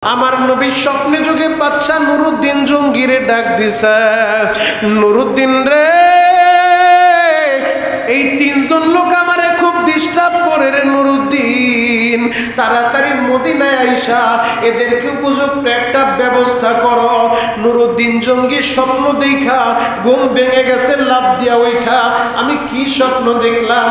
আমার নবীর স্বপ্নে যোগে বাদশা নুরুদ্দিন জঙ্গিরে ডাক দিছে, নুরুদ্দিন রে, এই তিনজন লোক আমারে খুব ডিস্টার্ব করে রে নুরুদ্দিন, তাড়াতাড়ি মদিনায় আইসা এদেরকে উপযুক্ত একটা ব্যবস্থা করো। নুরুদ্দিন জঙ্গির স্বপ্ন দেখা ঘুম ভেঙে গেছে, লাফ দিয়া ওইটা। আমি কি স্বপ্ন দেখলাম?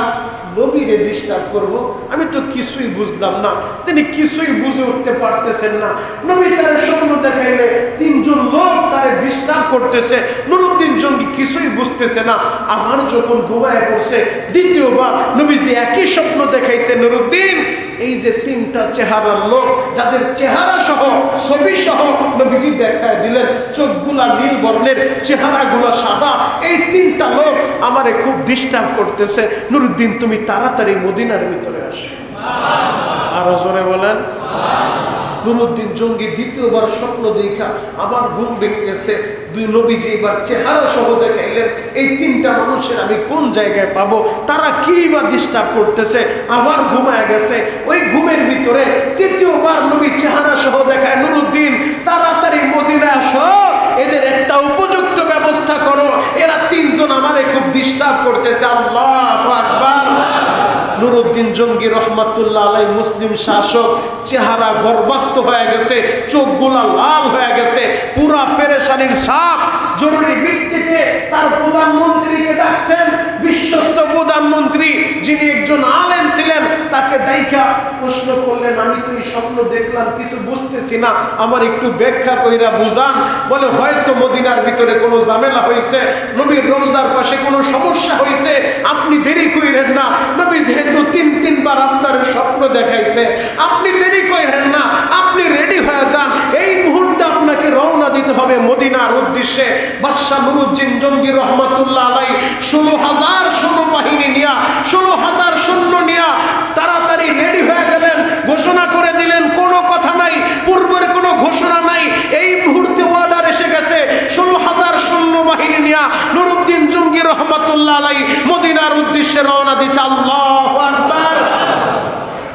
নবীরে ডিস্টার্ব করব? আমি তো কিছুই বুঝলাম না। তিনি কিছুই বুঝে উঠতে পারতেছেন না। নবী তার স্বপ্ন দেখাইলে তিনজন লোক তারে ডিস্টার্ব করতেছে, নুরুদ্দিন জঙ্গি কিছুই বুঝতেছে না। আমার যখন ঘুমায় পড়ছে, দ্বিতীয়বার নবীজি একই স্বপ্ন দেখাইছে। নুরুদ্দিন, এই যে তিনটা চেহারার লোক, যাদের চেহারা সহ ছবি সহ নবীজি দেখায় দিলেন, চোখগুলা নীল বর্ণের, চেহারাগুলা সাদা, এই তিনটা লোক আমারে খুব ডিস্টার্ব করতেছে। নুরুদ্দিন, তুমি তাড়াতাড়ি মদিনার ভিতরে আসো। আরো জোরে বলেন। নুরুদ্দিন জঙ্গি দ্বিতীয়বার স্বপ্ন দেখা আবার ঘুম ভেঙে গেছে। দুই নবীজি এবার চেহারা সহ দেখাইলেন, এই তিনটা মানুষের আমি কোন জায়গায় পাবো, তারা কি বা ডিস্টার্ব করতেছে। আবার ঘুমায় গেছে। ওই ঘুমের ভিতরে তৃতীয়বার নবী চেহারা সহ দেখায়, নুরুদ্দিন তাড়াতাড়ি মদিনায় আসো, এদের একটা উপযুক্ত ব্যবস্থা করো, এরা তিনজন আমারে খুব ডিস্টার্ব করতেছে। আল্লাহু আকবার। নুরুদ্দিন জঙ্গি রহমাতুল্লাহ আলাই, মুসলিম শাসক, চেহারা গর্বাক্ত হয়ে গেছে, চোখগুলা লাল হয়ে গেছে, পুরা পেরেশানির সাপ। জরুরি ভিত্তিতে তার প্রধানমন্ত্রীকে ডাকছেন, বিশ্বস্ত প্রধানমন্ত্রী যিনি একজন আলেম ছিলেন, তাকে ডাইকা প্রশ্ন করলেন, আমি তো এই স্বপ্ন দেখলাম, কিছু বুঝতেছি না, আমার একটু ব্যাখ্যা কইরা বুঝান। বলে, হয়তো মদিনার ভিতরে কোনো ঝামেলা হয়েছে, নবীর রওজার পাশে কোনো সমস্যা হয়েছে, আপনি দেরি কইরেন না। নবী যেহেতু তিনবার আপনার স্বপ্ন দেখাইছে, আপনি দেরি কইরেন না, আপনি রেডি হয়ে যান। এই মুহূর্তে আপনাকে রওনা দিতে হবে মদিনার উদ্দেশ্যে। বাদশা নুরুদ্দিন জঙ্গি রহমাতুল্লাহ আলাই 16,000 সৈন্যবাহিনী নিয়া, 16,000 সৈন্য নিয়া তাড়াতাড়ি রেডি হয়ে গেলেন। ঘোষণা করে দিলেন, কোনো কথা নাই, পূর্বের কোনো ঘোষণা নাই, এই মুহূর্তে অর্ডার এসে গেছে। 16,000 সৈন্যবাহিনী নিয়া নুরুদ্দিন জঙ্গি রহমাতুল্লাহ আলাই মদিনার উদ্দেশ্যে রওনা দিছে। আল্লাহু আকবার।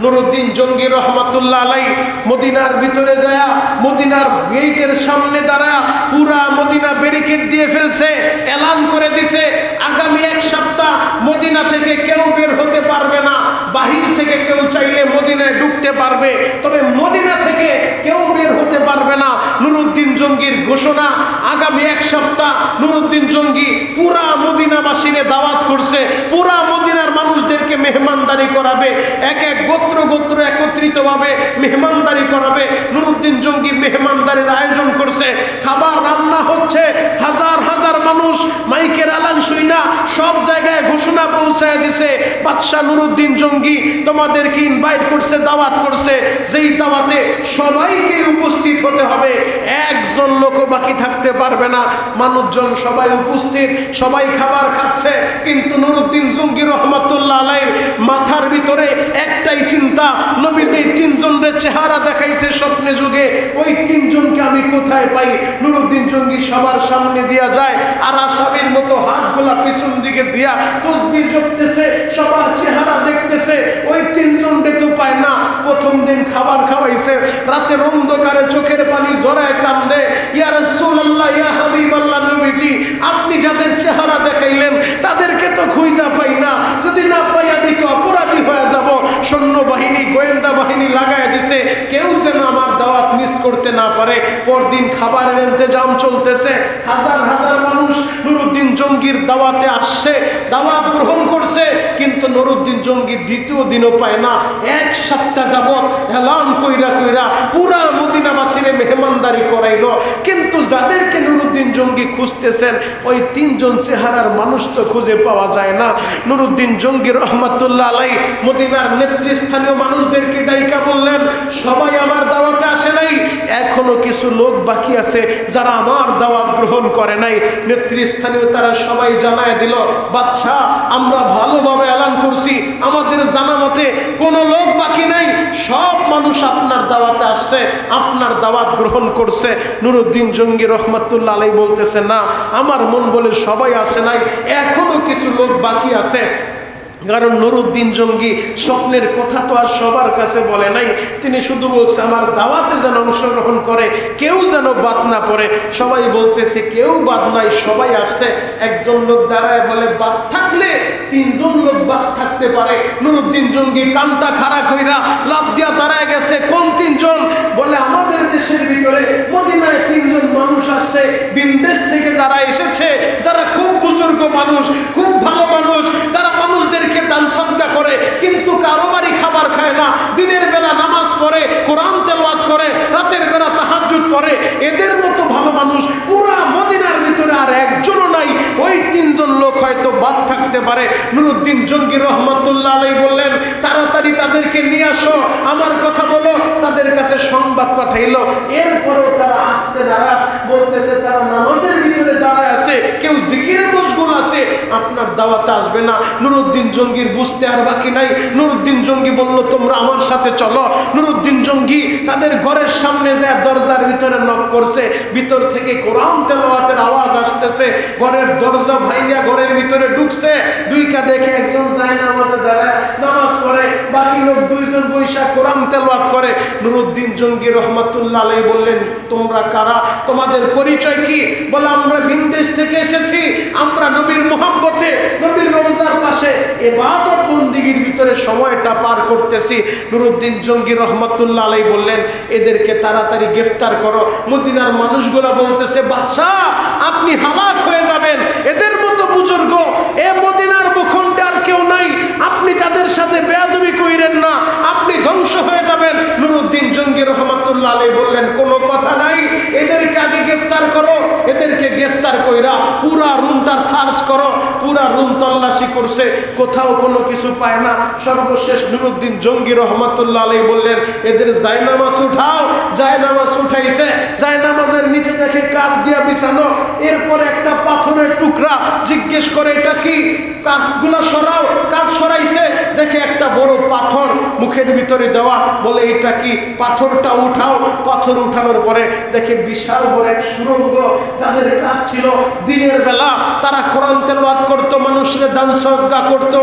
নুরুদ্দিন জঙ্গি রহমাতুল্লাহ আলাই মদিনার ভিতরে যায়, মদিনার গেটের সামনে দাঁড়া পুরা মদিনা ব্যারিকেড দিয়ে ফেলছে, এলান করে দিছে, আগামী 1 সপ্তাহ মদিনা থেকে কেউ বের হতে পারবে না। বাহির থেকে কেউ চাইলে মদিনায় ঢুকতে পারবে, তবে মদিনা থেকে কেউ বের হতে পারবে না। নুরুদ্দিন জঙ্গির ঘোষণা, আগামী 1 সপ্তাহ নুরুদ্দিন জঙ্গি পুরা মদিনাবাসীকে দাওয়াত করছে, পুরা মদিনার মানুষদেরকে মেহমানদারি করাবে, এক এক গোত্র একত্রিতভাবে মেহমানদারি করাবে। নুরুদ্দিন জঙ্গি মেহমানদারির আয়োজন করছে, খাবার রান্না হচ্ছে, হাজার হাজার মানুষ মাইকের আলান শুইনা সব জায়গায় ঘোষণা পৌঁছায় দিছে, বাদশা নুরুদ্দিন জঙ্গি তোমাদেরকে ইনভাইট করছে, দাওয়াত করছে, যেই দাওয়াতে সবাইকে উপস্থিত হতে হবে, একজন লোকও বাকি থাকতে পারবে না। মানুষজন সবাই উপস্থিত, সবাই খাবার খাচ্ছে, কিন্তু নুরুদ্দিন জঙ্গি রহমাতুল্লাহ আলাইহির মাথার ভিতরে একটাই চিন্তা, নবী যে তিনজনের চেহারা দেখাইছে স্বপ্নে যুগে, ওই তিনজনকে আমি কোথায় পাই? নুরুদ্দিন জঙ্গি সবার সামনে দিয়া যায়, আর আসামির মতো হাতগুলা পিছন দিকে দিয়া তসবিহ জপতেছে, সবার চেহারা দেখতেছে, ওই তিনজনকে তো পায় না। প্রথম দিন খাবার খাওয়াইছে, রাতের অন্ধকারে চোখের পানি জড়ায় কান্দে, ইয়া রাসূলুল্লাহ, ইয়া হাবিবাল্লাহ, নবীজি আপনি যাদের চেহারা দেখাইলেন তাদেরকে তো খুঁজা পাই না, যদি না পাই আমি তো অপরাধী হয়ে যাব। সৈন্যবাহিনী, গোয়েন্দা বাহিনী লাগায় দিছে, কেউ যেন আমার দাওয়াত মিস করতে না পারে। পরদিন খাবারের ইন্তজাম চলতেছে, হাজার হাজার মানুষ নুরুদ্দিন জঙ্গির দাওয়াতে আসছে, দাওয়াত গ্রহণ করছে, কিন্তু নুরুদ্দিন জঙ্গি দ্বিতীয় দিনও পায় না। 1 সপ্তাহ যাবত এলান কইরা পুরা মদিনাবাসীরে মেহমানদারি করাইলো, কিন্তু যাদেরকে নুরুদ্দিন জঙ্গি খুঁজতেছেন ওই তিনজন চেহারার মানুষ তো খুঁজে পাওয়া যায় না। নুরুদ্দিন জঙ্গি রহমাতুল্লাহ আলাইহি মদিনার নেতৃস্থানীয় মানুষদেরকে ডাইকা বললেন, সবাই আমার দাওয়াতে আসে নাই, এখনো কিছু লোক বাকি আছে যারা আমার দাওয়াত গ্রহণ করে নাই। নেতৃস্থানীয় তারা সবাই জানায় দিল, বাদশা আমরা ভালোভাবে এলান করছি, আমাদের জানা মতে কোনো লোক বাকি নাই, সব মানুষ আপনার দাওয়াতে আসছে, আপনার দাওয়াত গ্রহণ করছে। নুরুদ্দিন জঙ্গি রহমাতুল্লাহ আলাইহি বলতেছে, না, আমার মন বলে সবাই আসে নাই, এখনো কিছু লোক বাকি আছে। কারণ নুরুদ্দিন জঙ্গি স্বপ্নের কথা তো আর সবার কাছে বলে নাই, তিনি শুধু বলছে আমার দাওয়াতে যেন অংশগ্রহণ করে, কেউ যেন বাদ না পড়ে। সবাই বলতেছে কেউ বাদ নাই, সবাই আসছে। একজন লোক দাঁড়ায় বলে বাদ থাকলে 3 জন লোক বাদ থাকতে পারে। নুরুদ্দিন জঙ্গি কানটা খাড়া কইরা লাফ দিয়া দাঁড়ায় গেছে। কোন 3 জন? বলে আমাদের দেশের ভিতরে মদিনায় 3 জন মানুষ আসছে, বিদেশ থেকে যারা এসেছে, যারা খুব বুজুর্গ মানুষ, খুব ভালো মানুষ, যারা মানুষদেরকে দান সদকা করে, কিন্তু কারো বাড়ি খাবার খায় না, দিনের বেলা নামাজ পড়ে, কোরআন তেলাওয়াত করে, রাতের বেলা তাহাজ্জুদ পড়ে, এদের মতো ভালো মানুষ পুরা মদিনার ভিতরে আর একজনও নাই। ওই 3 জন লোক হয়তো বাদ থাকতে পারে। নুরুদ্দিন জঙ্গি রহমাতুল্লাহ আলাইহি বললেন তাড়াতাড়ি তাদেরকে নিয়ে আসো, আমার কথা বলো। তাদের কাছে সংবাদ পাঠাইলো। এরপরেও তারা আসতে নারাজ, বলতেছে তারা নামাজের ভিতরে দাঁড়ায় আছে, কেউ জিকিরে মশগুল আছে, আপনার দাওয়াতে আসবে না। নুরুদ্দিন জঙ্গির বুঝতে আর বাকি নাই। নুরুদ্দিন জঙ্গি বলল তোমরা আমার সাথে চলো। নুরুদ্দিন জঙ্গি তাদের ঘরের সামনে যায়, দরজার ভিতরে নক করছে, ভিতর থেকে কোরআন তেলাওয়াতের আওয়াজ আসতেছে। ঘরের দরজা ভাঙিয়া ঘরের ভিতরে ঢুকছে, ঢুইকা দেখে একজন যায় নামাজে দাঁড়ায়, নামাজ পড়ে, বাকি লোক 2 জন বৈশা কোরআন তেলাওয়াত করে। নুরুদ্দিন জঙ্গি রহমাতুল্লাহ আলাইহি বললেন তোমরা কারা, তোমাদের পরিচয় কি? বলে আমরা বিদেশ থেকে এসেছি, আমরা নবীর মুহাব্বতে নবীর রওজার পাশে ইবাদত বন্দেগীর ভিতরে সময়টা পার করতেছি। নুরুদ্দিন জঙ্গি রহমাতুল্লাহ আলাইহি বললেন এদেরকে তাড়াতাড়ি গ্রেফতার করো। মদিনার মানুষগুলা বলতেছে বাদশাহ আপনি হালাক হয়ে যাবেন, এদের মতো বুজুর্গ এ মদিনার ভূখণ্ডে আর কেউ নাই, আপনি তাদের সাথে বেয়াদবি কইরেন না, আপনি ধ্বংস হয়ে যাবেন। নুরুদ্দিন জঙ্গি রহমাতুল্লাহ আলাইহি বললেন কোনো কথা নাই, এদেরকে আগে গ্রেফতার করো। এদেরকে গ্রেফতার কইরা পুরা রুমটা সার্চ করো। পুরা রুম তল্লাশি করছে, কোথাও কোনো কিছু পায় না। সর্বশেষ নুরুদ্দিন জঙ্গি রহমাতুল্লাহ আলাইহি বললেন এদের জায়নামাজ উঠাও। জায়নামাজ উঠাইছে, জায়নামাজের নিচে দেখে কাঠ দিয়া বিছানো, এরপর একটা পাথরের টুকরা। জিজ্ঞেস করে এটা কি? কাঠগুলা সরাও। কাঠ সরাইছে, দেখে একটা বড় পাথর মুখের ভিতরে দেওয়া। বলে এটা কি? পাথরটা উঠাও। পাথর উঠানোর পরে দেখে বিশাল বড় এক সুড়ঙ্গ। যাদের কাজ ছিল দিনের বেলা তারা কোরআন তেলাওয়াত করতো, মানুষের দান সদকা করতো,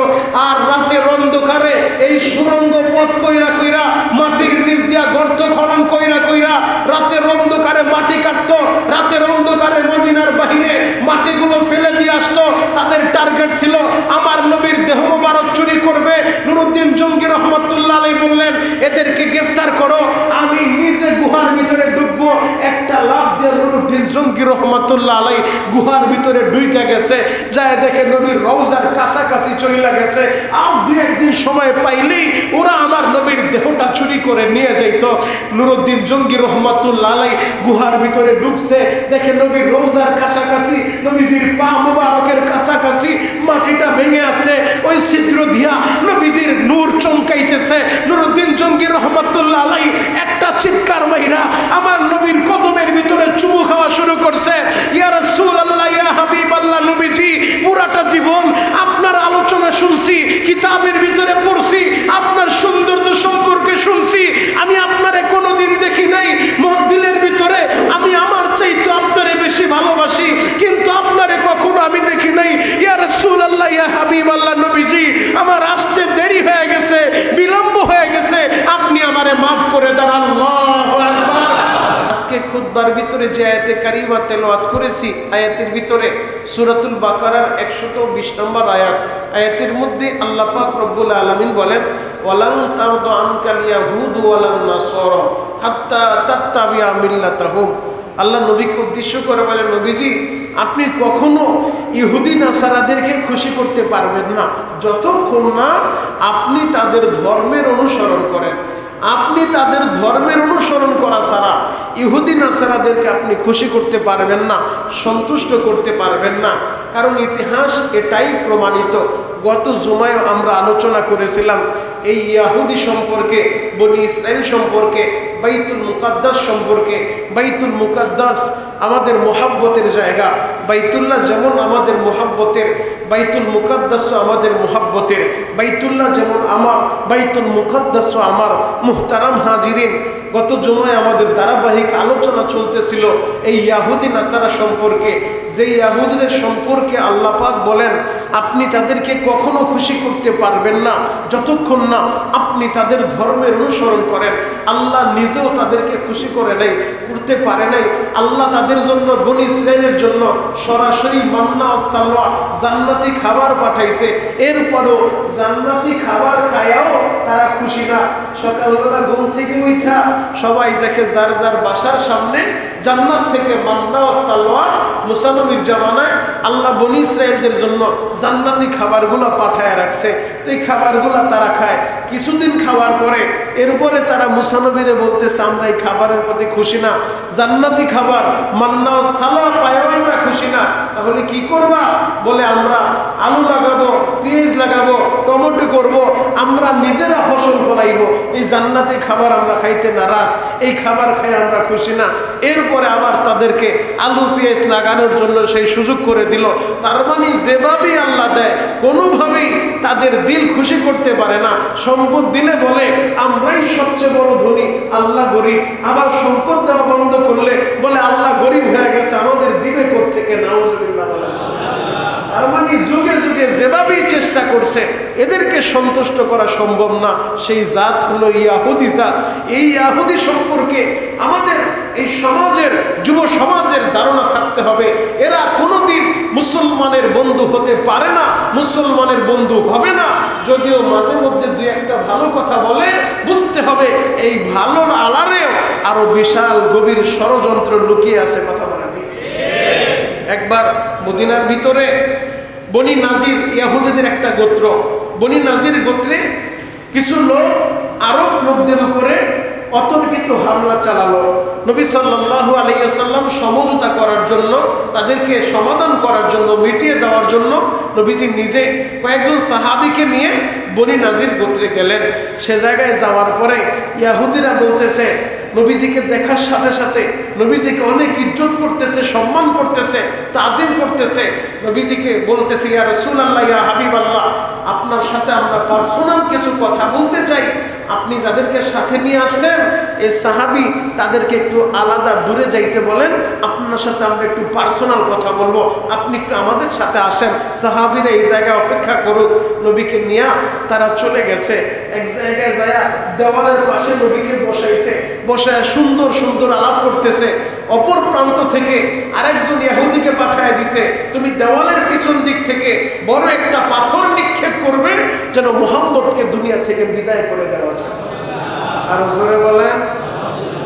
আর রাতের অন্ধকারে এই সুড়ঙ্গ পথ কইরা কইরা মাটির নিচ দিয়া গর্ত খনন কইরা কইরা রাতের অন্ধকারে মাটি কাটতো। রাতের অন্ধকারে মদিনার বাহিরে মাটিগুলো ফেলে দিয়ে আসতো। তাদের টার্গেট ছিল আমার নবীর দেহ মোবারক চুরি করবে। নুরুদ্দিন জঙ্গি রহমাতুল্লাহ আলাইহি বললেন এদেরকে গ্রেফতার করো, আমি নিজে গুহার ভিতরে ঢুকবো। একটা লাফ দিয়ে নুরুদ্দিন জঙ্গি রহমাতুল্লাহ আলাইহি গুহার ভিতরে ঢুইকা গেছে। যায় দেখে নবীর রওজার কাছাকাছি চলে গেছে। আর 2-1 দিন সময় পাইলেই ওরা আমার নবীর দেহটা চুরি করে নিয়ে যাইতো। নুরুদ্দিন জঙ্গি রহমাতুল্লাহ আলাইহি গুহার ভিতরে ঢুকছে, দেখে নবীর রওজার কাছাকাছি, নবীজির পা মুবারকের কাছাকাছি মাটিটা ভেঙে আছে। ওই ছিদ্র দিয়া নবীজির নূর চমকাইতেছে। নুরুদ্দিন জঙ্গি রহমাতুল্লাহ আলাইহি একটা চিৎকার মাইরা আমার নবীর কদমের ভিতরে চুমু খাওয়া শুরু করছে। ইয়া রাসূলুল্লাহ, ইয়া হাবিবাল্লাহ, নবীজি পুরাটা জীবন আপনার আলোচনা শুনছি, কিতাবের ভিতরে পড়ছি, আপনার সৌন্দর্য সম্পর্কে শুনছি, আমি আপনারে কোনোদিন দেখি নাই। দিলের ভিতরে আমি আমার চাইতে আপনারে বেশি ভালোবাসি, কিন্তু আপনারে কখনো আমি দেখি নাই। ইয়া রাসূলুল্লাহ, ইয়া হাবিবাল্লাহ, নবীজি আমার আসতে দেরি হয়ে গেছে, বিলম্ব হয়ে গেছে, আপনি আমারে মাফ করে দেন। আল্লাহু আকবার। আজকে খুতবার ভিতরে যে আয়াতে কারিমা তেলাওয়াত করেছি, আয়াতের ভিতরে সূরাতুল বাকারার 120 নম্বর আয়াত। আয়াতের মধ্যে আল্লাহ পাক রব্বুল আলামিন বলেন ওয়ালান তারদা আনকাল ইয়াহুদ ওয়ালান নাসারা হাত্তা তাত্তাবিআ মিল্লাতাহুম। আল্লাহ নবীকে উদ্দেশ্য করে বলেন নবীজি আপনি কখনো ইহুদি নাসারাদেরকে খুশি করতে পারবেন না যতক্ষণ না আপনি তাদের ধর্মের অনুসরণ করেন। আপনি তাদের ধর্মের অনুসরণ করা ছাড়া ইহুদি নাসারাদেরকে আপনি খুশি করতে পারবেন না, সন্তুষ্ট করতে পারবেন না। কারণ ইতিহাস এটাই প্রমাণিত। গত জুমায় আমরা আলোচনা করেছিলাম এই ইয়াহুদি সম্পর্কে, বনি ইসরাইল সম্পর্কে, বাইতুল মুকাদ্দাস সম্পর্কে। বাইতুল মুকাদ্দাস আমাদের মোহাব্বতের জায়গা। বাইতুল্লাহ যেমন আমাদের মোহাব্বতের, বাইতুল মুকাদ্দাসও আমাদের মোহাব্বতের। বাইতুল্লাহ যেমন আমার, বাইতুল মুকাদ্দাসও আমার। মুহতারাম হাজিরিন, গত জুমায় আমাদের ধারাবাহিক আলোচনা চলতেছিল এই ইয়াহুদি নাসারা সম্পর্কে। যে ইয়াহুদিদের সম্পর্কে আল্লাহ পাক বলেন আপনি তাদেরকে কখনো খুশি করতে পারবেন না যতক্ষণ না আপনি তাদের ধর্মের অনুসরণ করেন। আল্লাহ নিজেও তাদেরকে খুশি করে নাই, করতে পারে নাই। আল্লাহ তাদের জন্য, বনি ইসরাইলের জন্য সরাসরি মান্না ও সালওয়া জান্নাতি খাবার পাঠাইছে। এরপরও জান্নাতি খাবার খায়াও তারা খুশি না। সকালবেলা ঘুম থেকে উঠা সবাই দেখে যার যার বাসার সামনে জান্নাত থেকে মান্না ও সালওয়া মুসা নবীর জামানায় আল্লাহ বনি ইসরাইলদের জন্য জান্নাতি খাবারগুলো পাঠায় রাখছে। তো এই খাবারগুলো তারা খায়। কিছুদিন খাওয়ার পরে এরপরে তারা মুসা নবীরে বলতেছে, আমরা এই খাবারের প্রতি খুশি না, জান্নাতি খাবার মান্না ও সালওয়া পায়ও আমরা খুশি না, তাহলে কি করবা? বলে আমরা আলু লাগাবো, পেঁয়াজ লাগাবো, টমেটো করব, আমরা নিজেরা ফসল ফলাইব, এই জান্নাতি খাবার আমরা খাইতে নারাজ, এই খাবার খাই আমরা খুশি না। এরপরে আবার তাদেরকে আলু পেঁয়াজ লাগানোর জন্য সেই সুযোগ করে দিল। তার মানে যেভাবেই আল্লাহ দেয় কোনোভাবেই তাদের দিল খুশি করতে পারে না। সম্পদ দিলে বলে আমরাই সবচেয়ে বড় ধনী, আল্লাহ গরিব। আবার সম্পদ দেওয়া বন্ধ করলে বলে আল্লাহ গরিব হয়ে গেছে, আমাদের দিবে কোত্থেকে? নাউজুবিল্লাহ। তার মানে যুগে যুগে যেভাবেই চেষ্টা করছে এদেরকে সন্তুষ্ট করা সম্ভব না। সেই জাত হলো ইয়াহুদি জাত। এই ইয়াহুদি সম্পর্কে আমাদের এই সমাজের, যুব সমাজের ধারণা থাকতে হবে, এরা কোনোদিন মুসলমানের বন্ধু হতে পারে না, মুসলমানের বন্ধু হবে না। যদিও মাঝে মধ্যে দুই একটা ভালো কথা বলে, বুঝতে হবে এই ভালোর আড়ালেও আরো বিশাল গভীর ষড়যন্ত্র লুকিয়ে আছে। কথা বলে একবার মদিনার ভিতরে বনি নাজির ইয়াহুদীদের একটা গোত্র, বনি নাজির গোত্রে কিছু লোক আরব লোকদের উপরে অতর্কিত হামলা চালালো। নবী সাল্লাল্লাহু আলাইহি ওয়াসাল্লাম সমঝোতা করার জন্য, তাদেরকে সমাধান করার জন্য, মিটিয়ে দেওয়ার জন্য নবীজি নিজে কয়েকজন সাহাবীকে নিয়ে বনি নাজির গোত্রে গেলেন। সে জায়গায় যাওয়ার পরে ইয়াহুদিরা বলতেছে, নবীজিকে দেখার সাথে সাথে নবীজিকে অনেক ইজ্জত করতেছে, সম্মান করতেছে, তাজিম করতেছে। নবীজিকে বলতেছে, ইয়া রাসূলুল্লাহ, ইয়া হাবিবাল্লাহ, আপনার সাথে আমরা পার্সোনাল কিছু কথা বলতে চাই। আপনি যাদেরকে সাথে নিয়ে আসছেন এই সাহাবী, তাদেরকে একটু আলাদা দূরে যাইতে বলেন, আপনার সাথে আমরা একটু পার্সোনাল কথা বলবো, আপনি একটু আমাদের সাথে আসেন। সাহাবীরা এই জায়গায় অপেক্ষা করুক। নবীকে নিয়ে তারা চলে গেছে। এক জায়গায় যায় দেওয়ালের পাশে নবীকে বসাইছে, বসায় সুন্দর সুন্দর আলাপ করতেছে। অপর প্রান্ত থেকে আরেকজন ইহুদিকে পাঠায় দিছে, তুমি দেওয়ালের পিছন দিক থেকে বড় একটা পাথর নিক্ষেপ করবে যেন মুহাম্মদকে দুনিয়া থেকে বিদায় করে দেওয়া যায়। আরো জোরে বলেন।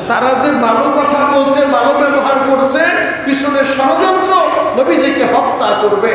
তারা যে ভালো কথা বলছে, ভালো ব্যবহার করছে, পিছনে ষড়যন্ত্র নবীজিকে হত্যা করবে।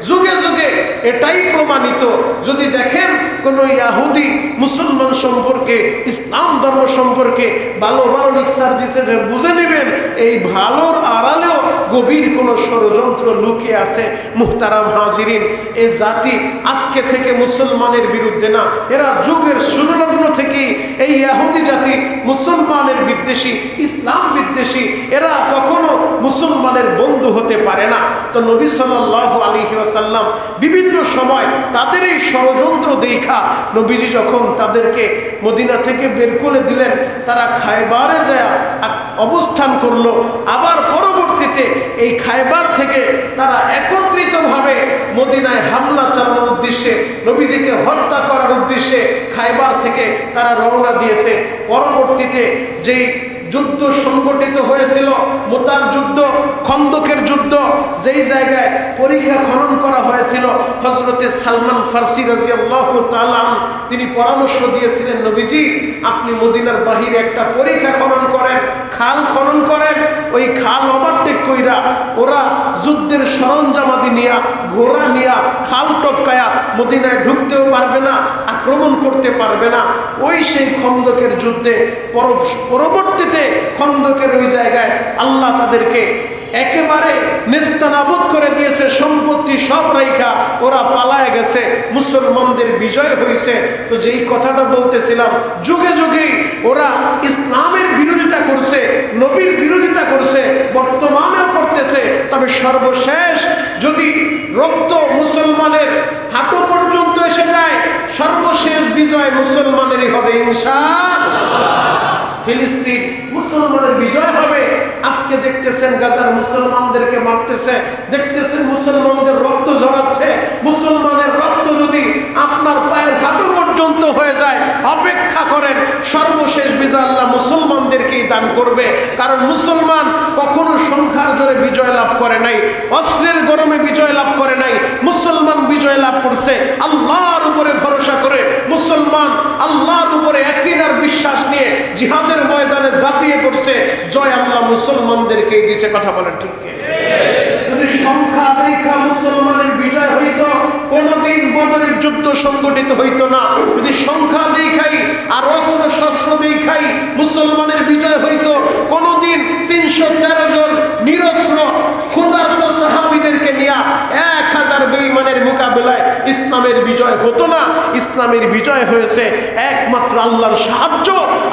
যুগে যুগে এটাই প্রমাণিত। যদি দেখেন কোন ইহুদি মুসলমান সম্পর্কে, ইসলাম ধর্ম সম্পর্কে ভালো ভালো লেকচার দিচ্ছে, বুঝে নেবেন এই ভালোর আড়ালেও গভীর কোন ষড়যন্ত্র লুকিয়ে আছে। মুহতারাম হাজিরিন, এই জাতি আজকে থেকে মুসলমানের বিরুদ্ধে না, এরা যুগের শুরুলগ্ন থেকেই এই ইহুদি জাতি মুসলমানের বিদ্বেষী, ইসলাম বিদ্বেষী। এরা কখনো মুসলমানের বন্ধু হতে পারে না। তো নবী সাল্লাল্লাহু আলাইহি ওয়াসাল্লাম বিভিন্ন সময় তাদের এই ষড়যন্ত্র দেখা নবীজি যখন তাদেরকে মদিনা থেকে বের করে দিলেন, তারা খায়বারে যায় অবস্থান করলো। আবার পরবর্তীতে এই খায়বার থেকে তারা একত্রিতভাবে মদিনায় হামলা চালানোর উদ্দেশ্যে, নবীজিকে হত্যা করার উদ্দেশ্যে খায়বার থেকে তারা রওনা দিয়েছে। পরবর্তীতে যেই যুদ্ধ সংগঠিত হয়েছিল, মুতার যুদ্ধ, খন্দকের যুদ্ধ, যেই জায়গায় পরীক্ষা খনন করা হয়েছিল, হযরতে সালমান ফারসি রাদিয়াল্লাহু তাআলা তিনি পরামর্শ দিয়েছিলেন, নবীজি আপনি মদিনার বাহিরে একটা পরীক্ষা খনন করেন, খাল খনন করেন। ওই খাল ওভারটেক কইরা ওরা যুদ্ধের সরঞ্জামাদি নিয়া, ঘোড়া নিয়া, খাল টপকায়া মদিনায় ঢুকতেও পারবে না, আক্রমণ করতে পারবে না। ওই সেই খন্দকের যুদ্ধে পরবর্তীতে খন্দকের ওই জায়গায় আল্লাহ তাদেরকে একেবারে নেস্তানাবুদ করে দিয়েছে, সম্পত্তি সব রাইখা ওরা পালায় গেছে, মুসলমানদের বিজয় হয়েছে। তো যেই কথাটা বলতেছিলাম, যুগে যুগেই ওরা ইসলামের বিরোধিতা করছে, নবীর বিরোধিতা করছে, বর্তমানেও করতেছে। তবে সর্বশেষ যদি রক্ত মুসলমানের হাঁটু পর্যন্ত এসে যায়, সর্বশেষ বিজয় মুসলমানেরই হবে ইনশাআল্লাহ। ফিলিস্তিন মুসলমানের বিজয় হবে। আজকে দেখতেছেন গাজার মুসলমানদেরকে মারতেছে, দেখতেছেন মুসলমানদের রক্ত ঝরাচ্ছে। মুসলমানের রক্ত যদি আপনার পায়ের হাঁটু পর্যন্ত হয়ে যায়, অপেক্ষা করেন, সর্বশেষ বিজয় আল্লাহ মুসলমানদেরকেই দান করবে। কারণ মুসলমান কখনো সংখ্যার জোরে বিজয় লাভ করে নাই, অস্ত্রের গরমে বিজয় লাভ করে নাই। মুসলমান বিজয় লাভ করছে আল্লাহর উপরে ভরসা করে। মুসলমান আল্লাহর উপরে ইয়াকিন বিশ্বাস নিয়ে জিহাদের ময়দানে ঝাঁপিয়ে পড়ছে, জয় আল্লাহ মুসলমানদেরকেই দিছে। কথা বলেন ঠিক কি? যদি সংখ্যা দেখা মুসলমানের বিজয় হইতো, কোনদিন বদরের যুদ্ধ সংগঠিত হইতো না। যদি সংখ্যা দেখাই আর অস্ত্র শস্ত্র দেখাই মুসলমানের বিজয় হইতো, কোনদিন 313 জন নিরস্ত্র ক্ষুধার্ত সাহাবীদেরকে নিয়ে 1000 বেঈমানের মোকাবেলায় ইসলামের বিজয় হতো না। ইসলামের বিজয় হয়েছে একমাত্র আল্লাহর সাহায্য,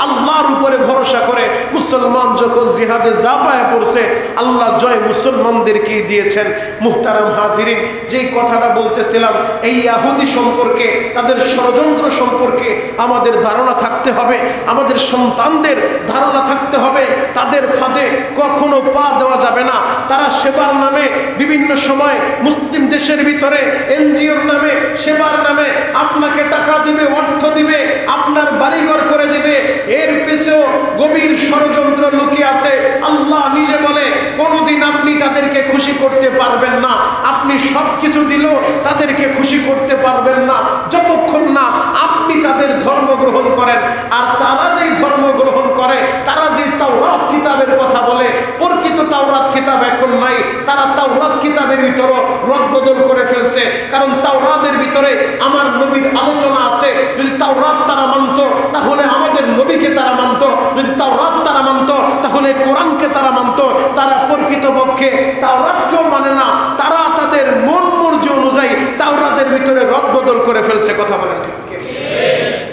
আল্লাহর উপরে ভরসা করে। মুসলমান যখন জিহাদে ঝাঁপায় পড়ছে, আল্লাহ জয় মুসলমানদেরকেই দিয়েছেন। মুহতারাম হাজিরিন, যেই কথাটা বলতেছিলাম এই ইহুদি সম্পর্কে, তাদের ষড়যন্ত্র সম্পর্কে আমাদের ধারণা থাকতে হবে, আমাদের সন্তানদের ধারণা থাকতে হবে। তাদের ফাঁদে কখনো পা দেওয়া যাবে না। তারা সেবার নামে বিভিন্ন সময় মুসলিম দেশের ভিতরে এনজিওর নামে, সেবার নামে আপনাকে টাকা দিবে, অর্থ দিবে, আপনার বাড়িঘর করে দিবে। এর পেছেও গভীর ষড়যন্ত্র লুকিয়ে আছে। আল্লাহ নিজে বলে কোনোদিন আপনি তাদেরকে খুশি করতে পারবেন না। আপনি সব কিছু দিলেও তাদেরকে খুশি করতে পারবেন না যতক্ষণ না আপনি তাদের ধর্ম গ্রহণ করেন। আর তারা যেই ধর্ম গ্রহণ করে, তারা যে তাওরাত কিতাবের কথা বলে, প্রকৃত তাওরাত কিতাব এখন নাই। তারা তাওরাত কিতাবের ভিতরে রদবদল করে ফেলছে। কারণ তাওরাতের ভিতরে আমার নবীর আলোচনা আছে। যদি তাওরাত তারা মানত, তাহলে আমাদের নবীকে তারা মানত। যদি তাওরাত তারা মানত, তাহলে কোরআনকে তারা মানত। তারা প্রকৃতপক্ষে তাওরাতকেও মানে না, তারা তাদের মন মর্জি অনুযায়ী তাওরাতের ভিতরে রদবদল করে ফেলছে। কথা বলেন ঠিক?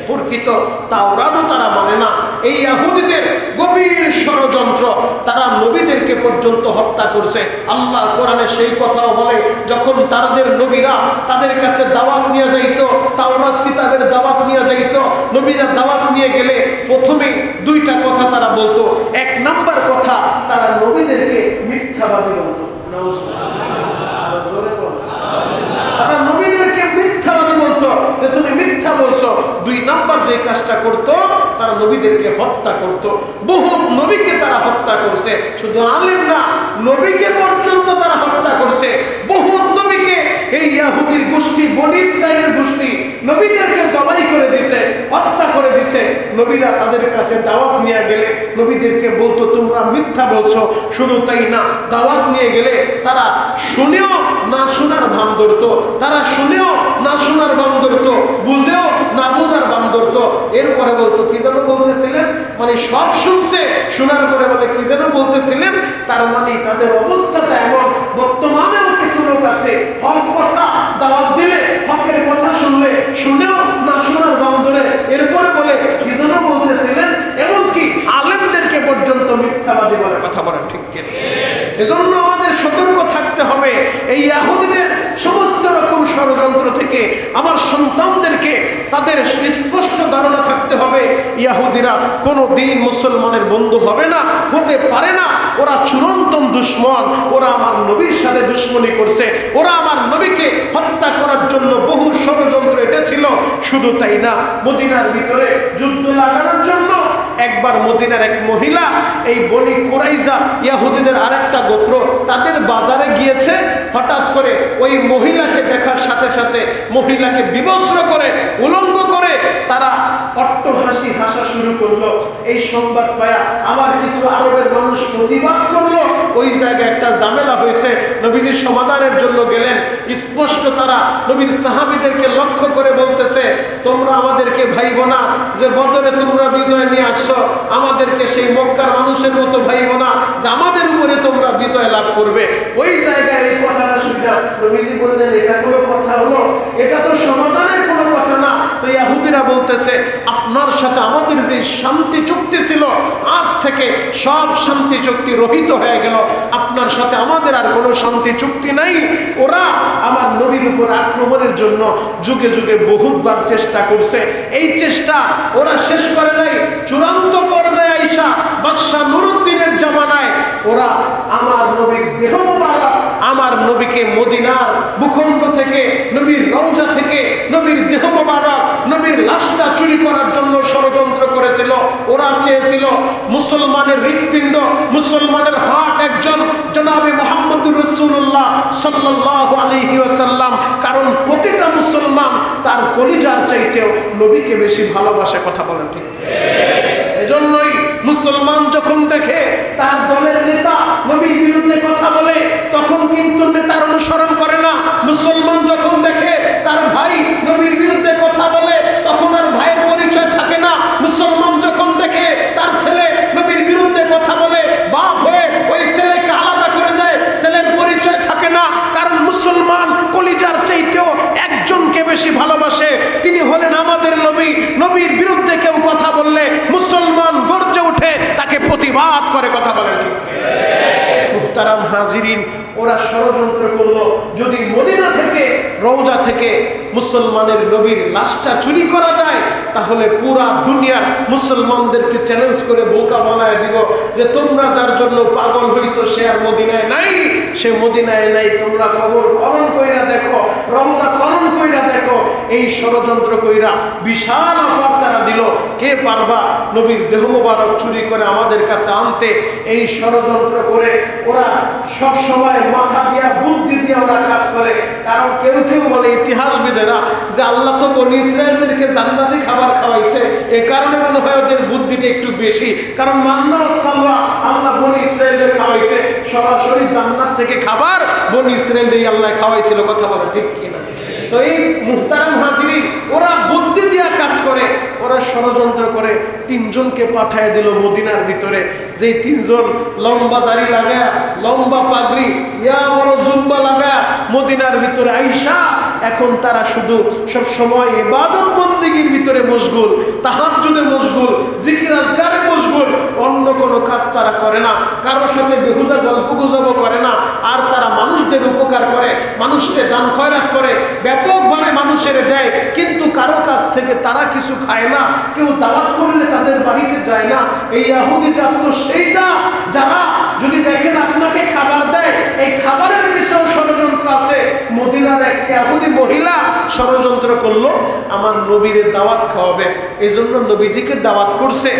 প্রকৃত তাওরাতও তারা মানে না। এই ইহুদিদের গভীর ষড়যন্ত্র, তারা নবীদেরকে পর্যন্ত হত্যা করছে। আল্লাহ কোরআনে সেই কথাও বলে, যখন তাদের নবীরা তাদের কাছে দাওয়াত নিয়ে যাইত, তাওরাত কিতাবের দাওয়াত নিয়ে যাইত, নবীরা দাওয়াত নিয়ে গেলে প্রথমে দুইটা কথা তারা বলতো। এক নাম্বার কথা, তারা নবীদেরকে মিথ্যাবাদী বলতো। তারা নবীদেরকে মিথ্যাবাদী বলতো যে তুমি মিথ্যা বলছো। দুই নাম্বার যে কাজটা করতো, তারা নবীদেরকে হত্যা করতো। বহু নবীকে তারা হত্যা করছে। শুধু আলেম না, নবীকে পর্যন্ত তারা হত্যা করছে। বহু নবীকে এই ইহুদির গোষ্ঠী, বনী ইসরাইলের গোষ্ঠী নবীদেরকে জবাই করে দিছে, হত্যা করে দিছে। নবীরা তাদের কাছে দাওয়াত নিয়ে গেলে নবীদেরকে বলতো তোমরা মিথ্যা বলছো। শুধু তাই না, দাওয়াত নিয়ে গেলে তারা শুনেও না শোনার ভান ধরতো, তারা শুনেও না শোনার ভান ধরতো, বুঝেও না বুঝার ভান ধরতো। এরপরে বলতো কি যেন বলতেছিলেন, মানে সব শুনছে, শোনার পরে বলে কি যেন বলতেছিলেন। তার মানে তাদের অবস্থাটা এমন। বর্তমানেও কিছু লোক আছে, হক কথা দাওয়াত দিলে, হকের কথা শুনলে শুনেও না শোনার ভান ধরে, এরপরে বলে কি যেন বলতেছিলেন। এমনকি আলেমদেরকে পর্যন্ত মিথ্যাবাদী বলে। কথা বলেন ঠিক কিনা? এজন্য আমাদের সতর্ক থাকতে হবে এই ইহুদিদের সমস্ত রকম ষড়যন্ত্র থেকে। আমার সন্তানদেরকে তাদের স্পষ্ট ধারণা থাকতে হবে, ইহুদিরা কোনো দিন মুসলমানের বন্ধু হবে না, হতে পারে না। ওরা চিরন্তন দুশমন। ওরা আমার নবীর সাথে দুশমনি করছে। ওরা আমার নবীকে হত্যা করার জন্য বহু ষড়যন্ত্র এটা ছিল। শুধু তাই না, মদিনার ভিতরে যুদ্ধ লাগানোর জন্য একবার মদিনার এক মহিলা, এই বনি কুরাইজা ইহুদিদের আরেকটা গোত্র, তাদের বাজারে গিয়েছে। হঠাৎ করে ওই মহিলাকে দেখার সাথে সাথে মহিলাকে বিবস্ত্র করে, উলঙ্গ করে তারা অট্টহাসি হাসা শুরু করলো। এই সংবাদ পায়া আবার কিছু আরবের মানুষ প্রতিবাদ করলো। ওই জায়গায় একটা ঝামেলা হয়েছে। নবীজির সমাধানের জন্য গেলেন। স্পষ্ট তারা নবীর সাহাবীদেরকে লক্ষ্য করে বলতেছে, তোমরা আমাদেরকে ভাইব না যে বদরে তোমরা বিজয় নিয়ে আসছো, আমাদেরকে সেই মক্কার মানুষের মতো ভাইব না যে আমাদের উপরে তোমরা বিজয় লাভ করবে। ওই জায়গায় এই কথাটা শুনে নবীজি বললেন, এটা কোনো কথা হলো? এটা তো সমাধানের কোনো কথা না। তো ইহুদিরা বলতেছে, আপনার সাথে আমাদের যে শান্তি চুক্তি ছিল, আজ থেকে সব শান্তি চুক্তি রহিত হয়ে গেল। আপনার সাথে আমাদের আর কোনো শান্তি চুক্তি নাই। ওরা আমার নবীর উপর আক্রমণের জন্য যুগে যুগে বহুতবার চেষ্টা করছে। এই চেষ্টা ওরা শেষ করে নাই। চূড়ান্ত পর্যায়ে আইসা বাদশাহ নুরউদ্দিনের জামানায় ওরা আমার নবীর দেহ মোবারক, আমার আমার নবীকে মদিনার ভূখণ্ড থেকে, নবীর রওজা থেকে, নবীর দেহ মোবারক, নবীর লাশটা চুরি করার জন্য ষড়যন্ত্র করেছিল। ওরা চেয়েছিল মুসলমানের হৃৎপিণ্ড, মুসলমানের হার্ট একজন জনাবে মুহাম্মদুর রাসূলুল্লাহ সাল্লাল্লাহু আলাইহি ওয়াসাল্লাম। কারণ প্রতিটা মুসলমান তার কলিজার চাইতেও নবীকে বেশি ভালোবাসে। কথা বলেন ঠিক? এজন্যই মুসলমান যখন দেখে তার দলের নেতা নবীর বিরুদ্ধে কথা বলে, তখন কিন্তু নেতার অনুসরণ করে না। মুসলমান যখন দেখে তার ভাই নবীর বিরুদ্ধে কথা বলে, তখন আর ভাইয়ের পরিচয় থাকে না। মুসলমান যখন দেখে তার ছেলে নবীর বিরুদ্ধে কথা বলে, বাপ হয়ে ওই ছেলেকে আলাদা করে দেয়, ছেলের পরিচয় থাকে না। কারণ মুসলমান কলিজার চাইতেও একজনকে বেশি ভালোবাসে, তিনি হলেন আমাদের নবী। নবীর বিরুদ্ধে কেউ কথা বললে মুসলমান গর্জে উঠে তাকে প্রতিবাদ করে। কথা বলেন ঠিক? মুহতারাম হাজিরিন, ওরা ষড়যন্ত্র করলো যদি মদিনা থেকে, রওজা থেকে মুসলমানের নবীর লাশটা চুরি করা যায়, তাহলে পুরা দুনিয়ার মুসলমানদেরকে চ্যালেঞ্জ করে বোকা বানায় দিব যে তোমরা যার জন্য পাগল হইছো সে আর মদিনায় নাই, সে মদিনায় নাই। তোমরা কবর খনন কইরা দেখো, রওজা খনন কইরা দেখো। এই ষড়যন্ত্র কইরা বিশাল অফার তারা দিল, কে পারবা নবীর দেহ মোবারক চুরি করে আমাদের কাছে আনতে। এই ষড়যন্ত্র করে ওরা সব সময় মাথা দিয়া, বুদ্ধি দিয়া ওরা কাজ করে। কারণ কেউ কেউ বলে ইতিহাসবিদেরা যে আল্লাহ তো বনি ইসরায়েলদেরকে জান্নাতি খাবার খাওয়াইছে, এ কারণে মনে হয় ওদের বুদ্ধিটা একটু বেশি। কারণ মান্না ও সালওয়া আল্লাহ বনি ইসরায়েলদের খাওয়াইছে, সরাসরি জান্নাত থেকে খাবার বনি ইসরায়েলদের আল্লাহ খাওয়াইছিল। কথা বলে ঠিক কিনা? তো এই মুহতারাম হাজিরিন, ওরা বুদ্ধি দিয়া কাজ করে, ওরা ষড়যন্ত্র করে তিনজনকে পাঠায় দিল মদিনার ভিতরে। যে তিনজন লম্বা দাড়ি লাগায়া, লম্বা পাগড়ি, ইয়া বড় জুব্বা লাগায়া মদিনার ভিতরে আইসা, এখন তারা শুধু সব সময় ইবাদত বন্দেগীর ভিতরে মশগুল, তাহাজ্জুদে মশগুল, জিকির আজকারে মশগুল। অন্য কোনো কাজ তারা করে না, কারোর সাথে বেহুদা গল্প গুজব করে না। আর তারা মানুষদের উপকার করে, মানুষকে দান খয়রাত করে, ব্যাপকভাবে মানুষের দেয়। কিন্তু কারো কাছ থেকে তারা কিছু খায় না, কেউ দাওয়াত করলে তাদের বাড়িতে যায় না। এই ইহুদি জাত তো সেই জাত যারা যদি দেখেন আপনাকে খাবার দেয়, এই খাবারের বিষয়ে ষড়যন্ত্র আছে। মদিনার এক ইহুদি মহিলা ষড়যন্ত্র করলো আমার নবীরে দাওয়াত খাওয়াবে, এই জন্য নবীজিকে দাওয়াত করছে।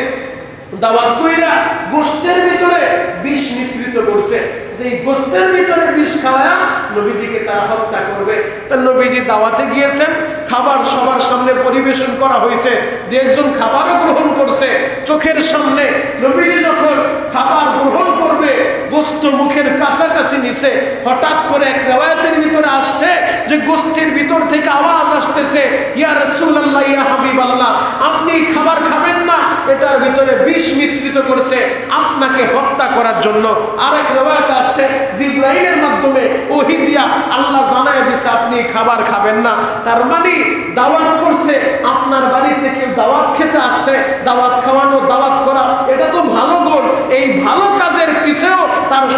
দাওয়াত কইরা গোশতের ভিতরে বিষ মিশ্রিত করছে, যে গোশতের ভিতরে বিষ খাওয়া নবীজিকে তারা হত্যা করবে। তা নবীজি দাওয়াতে গিয়েছেন, খাবার সবার সামনে পরিবেশন করা হয়েছে, যে একজন খাবারও গ্রহণ করছে চোখের সামনে। নবীজি যখন খাবার গ্রহণ করবে, গোশত মুখের কাছাকাছি নিছে, হঠাৎ করে এক রিওয়ায়াতের ভিতরে আসছে যে গোশতের ভিতর থেকে আওয়াজ আসতেছে, ইয়া রাসূলুল্লাহ, ইয়া হাবিবাল্লাহ, আপনি খাবার খাবেন না, এটার ভিতরে বিষ মিশ্রিত করছে আপনাকে হত্যা করার জন্য। আরেক রিওয়ায়াত আসছে জিবরাইলের মাধ্যমে ওহী দিয়া আল্লাহ জানায় দিয়েছে আপনি খাবার খাবেন না। তার মানে দাওয়াত করছে, আপনার বাড়ি থেকে দাওয়াত খেতে আসছে, দাওয়াত খাওয়ানো, দাওয়াত করা, এটা তো ভালো গুণ। এই ভালো কাজের পিছেও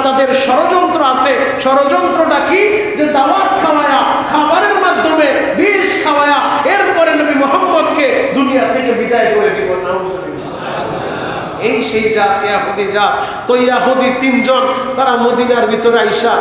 তাদের ষড়যন্ত্র আছে। ষড়যন্ত্রটা কি? যে দাওয়াত খাওয়ায়া, খাবারের মাধ্যমে বিষ খাওয়ায়া, এরপরে নবী মুহাম্মদকে দুনিয়া থেকে বিদায় করে দিব। এই সেই জাত, ইহুদি জাত। তো ইহুদি তিনজন তারা মদিনার ভিতরে আইসা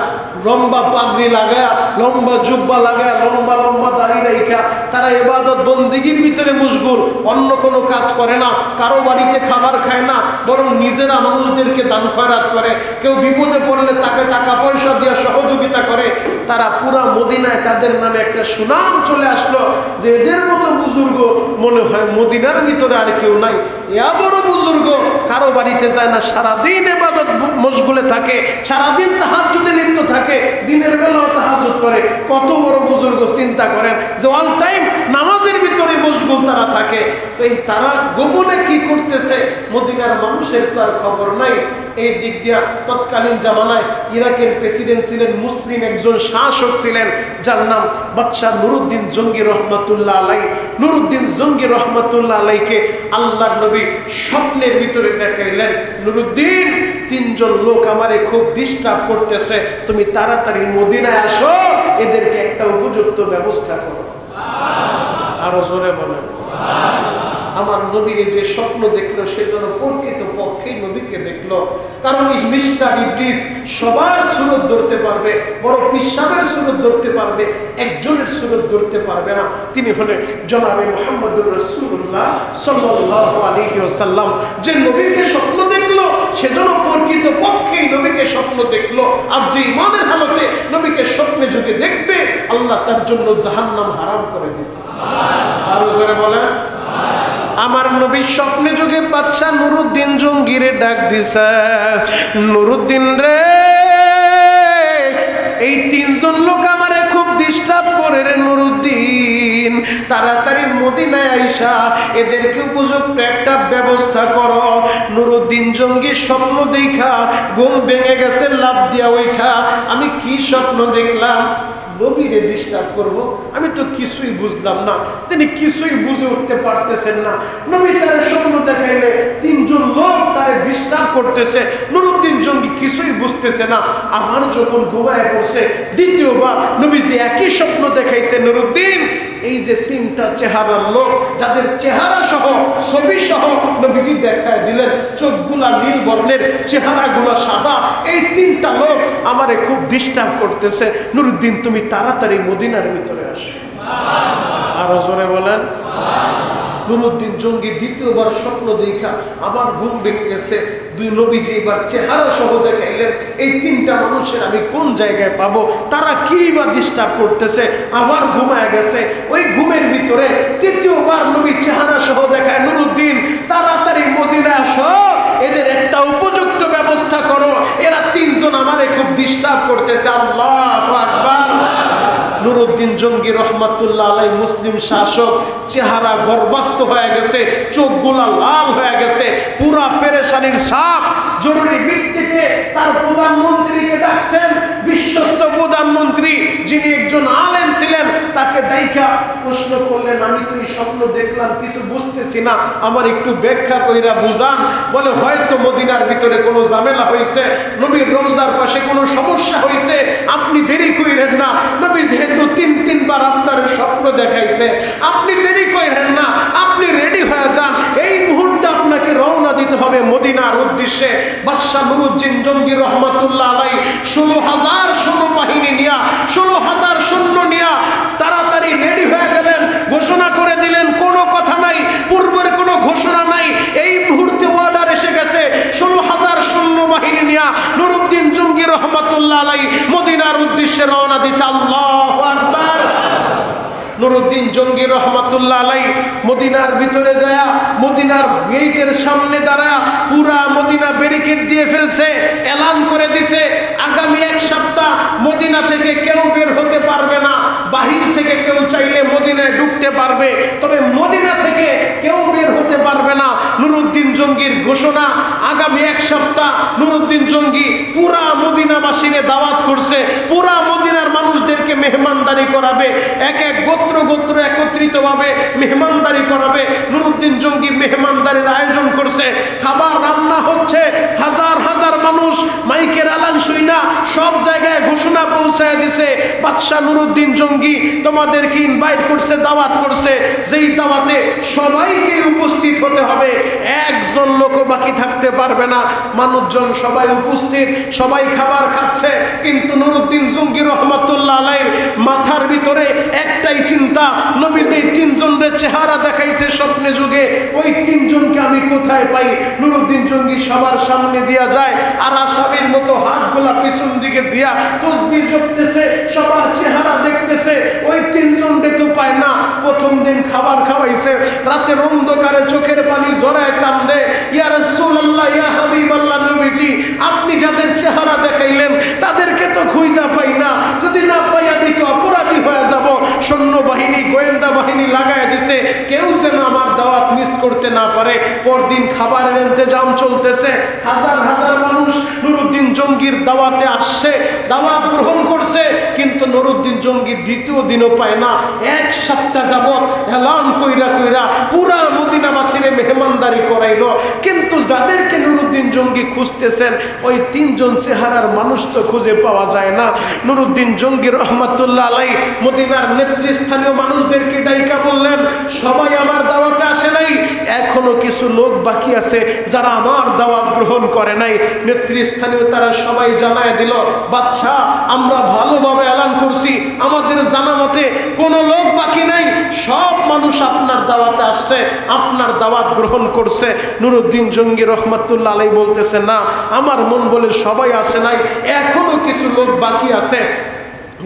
লম্বা পাগড়ি লাগায়া, লম্বা জুব্বা লাগায়া, লম্বা লম্বা দাড়ি রাইখা তারা ইবাদত বন্দেগীর ভিতরে মশগুল, অন্য কোনো কাজ করে না, কারো বাড়িতে খাবার খায় না, বরং নিজেরা মানুষদেরকে দান খয়রাত করে, কেউ বিপদে পড়লে তাকে টাকা পয়সা দিয়ে সহযোগিতা করে। তারা পুরা মদিনায় তাদের নামে একটা সুনাম চলে আসলো যে এদের মতো বুজুর্গ মনে হয় মদিনার ভিতরে আর কেউ নাই। ইয়া বড় বুজুর্গ, কারো বাড়িতে যায় না, সারাদিন ইবাদত মশগুলে থাকে, সারাদিন তাহাজ্জুদে লিপ্ত থাকে, দিনের বেলাও তাহাজ্জুদ করে। কত বড় বুজুর্গ চিন্তা করেন যে অল টাইম নামাজের ভিতরে মশগুল তারা থাকে। তো এই তারা গোপনে কি করতেছে মদিনার মানুষের তো আর খবর নাই। এই দিক দিয়া তৎকালীন জামানায় ইরাকের প্রেসিডেন্ট ছিলেন মুসলিম একজন শাসক ছিলেন, যার নাম বাদশাহ নুরুদ্দিন জঙ্গি রহমাতুল্লাহ আলাই। নুরুদ্দিন জঙ্গি রহমাতুল্লাহ আলাইকে আল্লাহর নবী স্বপ্নের ভিতরে দেখাইলেন, নুরুদ্দিন, তিনজন লোক আমারে খুব ডিস্টার্ব করতেছে, তুমি তাড়াতাড়ি মদিনায় আসো, এদেরকে একটা উপযুক্ত ব্যবস্থা করো। আরো জোরে বলেন। আমার নবীর যে স্বপ্ন দেখলো সেজন্য প্রকৃত পক্ষে নবীকে দেখলো। কারণ মিস্টার ইবলিস সবার সুরত ধরতে পারবে, বড় পিসাবের সুরত ধরতে পারবে, একজনের সুরত ধরতে পারবে না। তিনি হলেন জনাবে মুহাম্মদুর রাসূলুল্লাহ সাল্লাল্লাহু আলাইহি ওয়াসাল্লাম। যে নবীকে স্বপ্ন দেখলো সেজন্য প্রকৃত পক্ষে নবীকে স্বপ্ন দেখলো। আর যে ইমানের হালতে নবীকে স্বপ্নে যুগে দেখবে, আল্লাহ তার জন্য জাহান্নাম হারাম করে দিবে। আরো জোরে বলেন। আমার নবীর স্বপ্নে যুগে বাদশা নুরুদ্দিন জঙ্গিরে ডাক দিছে, নুরুদ্দিন রে, এই তিনজন লোক আমারে খুব ডিস্টার্ব করে রে নুরুদ্দিন, তাড়াতাড়ি মদিনায় আইসা এদেরকে উপযুক্ত একটা ব্যবস্থা করো। নুরুদ্দিন জঙ্গি স্বপ্ন দেখা ঘুম ভেঙে গেছে, লাফ দিয়া ওইঠা, আমি কি স্বপ্ন দেখলাম, নবীরে ডিস্টার্ব করবো, আমি তো কিছুই বুঝলাম না। তিনি কিছুই বুঝে উঠতে পারতেছেন না। নবী তার স্বপ্ন দেখাইলে তিনজন লোক তারে ডিস্টার্ব করতেছে, নুরুদ্দিন জঙ্গি কিছুই বুঝতেছে না। আমার যখন ঘুমায় পড়ছে দ্বিতীয়বার নবী যে একই স্বপ্ন দেখাইছে, নুরুদ্দিন এই যে তিনটা চেহারার লোক, যাদের চেহারা সহ ছবি সহ নবীজি দেখায় দিলেন, চোখগুলা নীল বর্ণের, চেহারাগুলো সাদা, এই তিনটা লোক আমারে খুব ডিস্টার্ব করতেছে। নুরুদ্দিন তুমি তাড়াতাড়ি মদিনার ভিতরে আসো। আরো জোরে বলেন। নুরুদ্দিন জঙ্গি দ্বিতীয়বার স্বপ্ন দেখা আবার ঘুম ভেঙে গেছে। দুই নবীজি এবার চেহারা সহ দেখাইলেন, এই তিনটা মানুষের আমি কোন জায়গায় পাবো, তারা কি বা ডিস্টার্ব করতেছে, আবার ঘুমায় গেছে। ওই ঘুমের ভিতরে তৃতীয়বার নবী চেহারা সহ দেখায়, নুরুদ্দিন তাড়াতাড়ি মদিনায় আসো, এদের একটা উপযুক্ত ব্যবস্থা করো, এরা তিনজন আমারে খুব ডিস্টার্ব করতেছে। আল্লাহু আকবার। নুরুদ্দিন জঙ্গি রহমাতুল্লাহ আলাই মুসলিম শাসক, চেহারা গর্বাক্ত হয়ে গেছে, চোখগুলা লাল হয়ে গেছে, পুরা পেরেশানির সাপ। জরুরি ভিত্তিতে তার প্রধানমন্ত্রীকে ডাকছেন, বিশ্বস্ত প্রধানমন্ত্রী যিনি একজন আলেম ছিলেন, তাকে ডাইকা প্রশ্ন করলেন, আমি তো এই স্বপ্ন দেখলাম, কিছু বুঝতেছি না, আমার একটু ব্যাখ্যা কইরা বুঝান। বলে হয়তো মদিনার ভিতরে কোনো ঝামেলা হয়েছে, নবীর রওজার পাশে কোনো সমস্যা হয়েছে, আপনি দেরি কইরেন না, নবী যেহেতু তিনবার আপনার স্বপ্ন দেখাইছে, আপনি দেরি কইরেন না, আপনি রেডি হয়ে যান, এই মুহূর্তে আপনাকে রওনা দিতে হবে মদিনার উদ্দেশ্যে। বাদশা নুরুদ্দিন জঙ্গি রহমাতুল্লাহ আলাই 16,000 সৈন্যবাহিনী নিয়া, 16,000 সৈন্য নিয়া তাড়াতাড়ি রেডি হয়ে গেলেন। ঘোষণা করে দিলেন, কোনো কথা নাই, পূর্বের কোনো ঘোষণা নাই, এই মুহূর্তে অর্ডার এসে গেছে। 16,000 সৈন্যবাহিনী নিয়া নুরুদ্দিন জঙ্গি রহমাতুল্লাহ আলাই মদিনার উদ্দেশ্যে রওনা দিছে। আল্লাহু আকবার। নুরুদ্দিন জঙ্গি রহমাতুল্লাহ আলাই মদিনার ভিতরে যায়, মদিনার গেটের সামনে দাঁড়ায় পুরা মদিনা ব্যারিকেড দিয়ে ফেলছে, এলান করে দিছে আগামী 1 সপ্তাহ মদিনা থেকে কেউ বের হতে পারবে না, বাহির থেকে কেউ চাইলে মদিনায় ঢুকতে পারবে, তবে মদিনা থেকে কেউ বের হতে পারবে না। নুরুদ্দিন জঙ্গির ঘোষণা, আগামী 1 সপ্তাহ নুরুদ্দিন জঙ্গি পুরা মদিনাবাসীকে দাওয়াত করছে, পুরা মদিনার মানুষদেরকে মেহমানদারি করাবে, এক এক গোত্র একত্রিতভাবে মেহমানদারি করাবে। নুরুদ্দিন জঙ্গি মেহমানদারির আয়োজন করছে, খাবার রান্না হচ্ছে, হাজার হাজার মানুষ মাইকের আলান শুইনা সব জায়গায় ঘোষণা পৌঁছায় দিছে, বাদশা নুরুদ্দিন জঙ্গি তোমাদেরকে ইনভাইট করছে, দাওয়াত করছে, যেই দাওয়াতে সবাইকে উপস্থিত হতে হবে, একজন লোকও বাকি থাকতে পারবে না। মানুষজন সবাই উপস্থিত, সবাই খাবার খাচ্ছে, কিন্তু নুরুদ্দিন জঙ্গি রহমাতুল্লাহ আলাইহির মাথার ভিতরে একটাই চিন্তা, নবী যে তিনজনের চেহারা দেখাইছে স্বপ্নে যুগে, ওই তিনজনকে আমি কোথায় পাই। নুরুদ্দিন জঙ্গি সবার সামনে দিয়া যায়, আর আসামির মতো হাতগুলা পিছন দিকে দিয়া তসবিহ জপতেছে, সবার চেহারা দেখতেছে, ওই তিনজনকে তো পায় না। প্রথম দিন খাবার খাওয়াইছে, রাতের অন্ধকারে চোখের পানি ঝরায় কান্দে, ইয়া রাসূলুল্লাহ, ইয়া হাবিবাল্লাহ, নবীজি আপনি যাদের চেহারা দেখাইলেন তাদেরকে তো খুঁজা পাই না, যদি না পাই আমি তো অপরাধী হয়ে যাব। সৈন্যবাহিনী গোয়েন্দা বাহিনী লাগায় দিছে, কেউ যেন আমার দাওয়াত মিস করতে না পারে। পরদিন খাবারের ইন্তজাম চলতেছে, হাজার হাজার মানুষ নুরুদ্দিন জঙ্গি জঙ্গির দাওয়াতে আসছে, দাওয়াত গ্রহণ করছে, কিন্তু নুরুদ্দিন জঙ্গি দ্বিতীয় দিনও পায় না। এক সপ্তাহ যাবত এলান কইরা কইরা পুরা মদিনাবাসীরে মেহমানদারি করাইলো, কিন্তু যাদেরকে নুরুদ্দিন জঙ্গি খুঁজতেছেন ওই তিনজন চেহারার মানুষ তো খুঁজে পাওয়া যায় না। নুরুদ্দিন জঙ্গি রহমাতুল্লাহ আলাই মদিনার নেতৃস্থানীয় মানুষদেরকে ডাইকা বললেন, সবাই আমার দাওয়াতে আসে নাই, এখনো কিছু লোক বাকি আছে যারা আমার দাওয়াত গ্রহণ করে নাই। নেতৃস্থানীয় তারা সবাই জানায় দিল, বাদশাহ আমরা ভালোভাবে এলান করছি, আমাদের জানা মতে কোনো লোক বাকি নাই, সব মানুষ আপনার দাওয়াতে আসছে, আপনার দাওয়াত গ্রহণ করছে। নুরুদ্দিন জঙ্গি রহমাতুল্লাহ আলাই বলতেছে, না, আমার মন বলে সবাই আসে নাই, এখনো কিছু লোক বাকি আছে।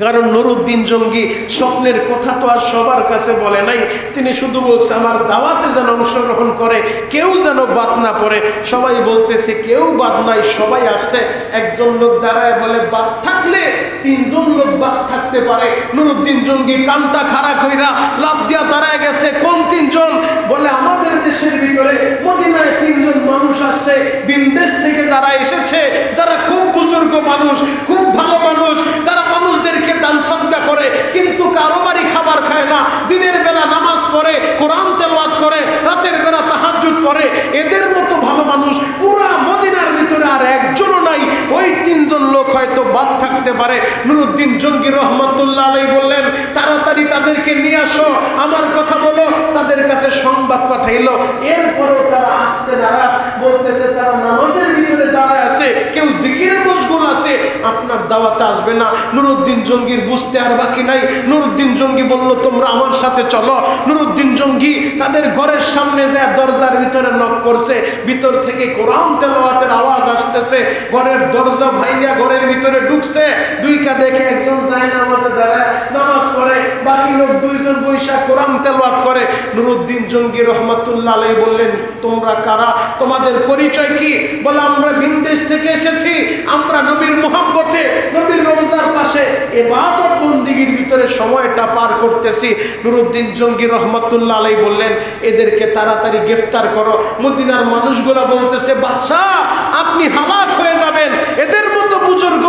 কারণ নুরুদ্দিন জঙ্গি স্বপ্নের কথা তো আর সবার কাছে বলে নাই, তিনি শুধু বলছে আমার দাওয়াতে যেন অংশগ্রহণ করে, কেউ যেন বাদ না পড়ে। সবাই বলতেছে কেউ বাদ নাই, সবাই আসছে। একজন লোক দাঁড়ায় বলে, বাদ থাকলে তিনজন লোক বাদ থাকতে পারে। নুরুদ্দিন জঙ্গি কানটা খাড়া কইরা লাফ দিয়া দাঁড়ায় গেছে। কোন তিনজন? বলে আমাদের দেশের ভিতরে মদিনায় তিনজন মানুষ আসছে, বিদেশ থেকে যারা এসেছে, যারা খুব বুজুর্গ মানুষ, খুব ভালো মানুষ, যারা মানুষদের দান সদকা করে কিন্তু কারো বাড়ি খাবার খায় না, দিনের বেলা নামাজ পড়ে, কোরআন তেলাওয়াত করে, রাতের বেলা তাহাজ্জুদ পড়ে, এদের মতো ভালো মানুষ পুরা মদিনার ভিতরে আর একজনও নাই। ওই তিনজন লোক হয়তো বাদ থাকতে পারে। নুরুদ্দিন জঙ্গি রহমাতুল্লাহ আলাইহি বললেন, তাড়াতাড়ি তাদেরকে নিয়ে আসো, আমার কথা বলো। তাদের কাছে সংবাদ পাঠাইলো। এরপরেও তারা আসতে নারাজ, বলতেছে তারা নামাজের ভিতরে দাঁড়ায় আছে, কেউ জিকিরে মশগুল আছে, আপনার দাওয়াতে আসবে না। নুরুদ্দিন জঙ্গির বুঝতে আর বাকি নাই। নুরুদ্দিন জঙ্গি বলল, তোমরা আমার সাথে চলো। নুরুদ্দিন জঙ্গি তাদের ঘরের সামনে যায়, দরজার ভিতরে নক করছে, ভিতর থেকে কোরআন তেলাওয়াতের আওয়াজ আসতেছে। ঘরের দরজা ভাঙিয়া ঘরের ভিতরে ঢুকছে, দুইকা দেখে একজন যায় নামাজে দাঁড়ায়, নামাজ পড়ে, বাকি লোক দুইজন বৈশা কোরআন তেলাওয়াত করে। নুরুদ্দিন জঙ্গি রহমাতুল্লাহ আলাইহি বললেন, তোমরা কারা, তোমাদের পরিচয় কি? বলে আমরা বিদেশ থেকে এসেছি, আমরা নবীর মুহাব্বতে নবীর রওজার পাশে ইবাদত বন্দেগীর ভিতরে সময়টা পার করতেছি। নুরুদ্দিন জঙ্গি রহমাতুল্লাহ আলাইহি বললেন, এদেরকে তাড়াতাড়ি গ্রেফতার করো। মদিনার মানুষগুলা বলতেছে, বাদশাহ আপনি হালাক হয়ে যাবেন, এদের মতো বুজুর্গ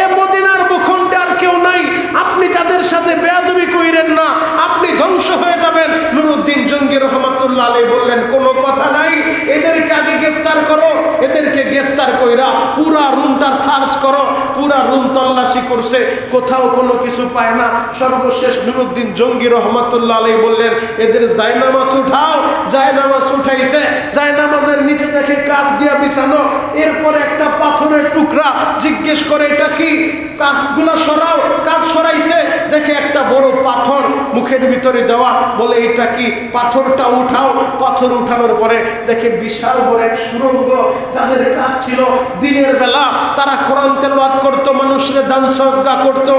এ মদিনার ভূখণ্ডে আর কেউ নাই, আপনি তাদের সাথে বেয়াদবি কইরেন না, আপনি ধ্বংস হয়ে যাবেন। নুরুদ্দিন জঙ্গি রহমাতুল্লাহ আলাইহি বললেন, কোনো কথা নাই, এদেরকে আগে গ্রেফতার করো। এদেরকে গ্রেফতার কইরা পুরা রুমটা সার্চ করো। পুরা রুম তল্লাশি করছে, কোথাও কোনো কিছু পায় না। সর্বশেষ নুরুদ্দিন জঙ্গি রহমাতুল্লাহ আলাইহি বললেন, এদের জায়নামাজ উঠাও। জায়নামাজ উঠাইছে, জায়নামাজের নিচে দেখে কাঠ দিয়া বিছানো, এরপর একটা পাথরের টুকরা। জিজ্ঞেস করে এটা কি? কাঠগুলা সরাও। কাঠ সরাইছে, দেখে একটা বড় পাথর মুখের ভিতরে দেওয়া। বলে এটা কি? পাথরটা উঠাও। পাথর উঠানোর পরে দেখে বিশাল বড় এক সুড়ঙ্গ। যাদের কাজ ছিল দিনের বেলা তারা কোরআন তেলাওয়াত করতো, মানুষের দান সদকা করতো,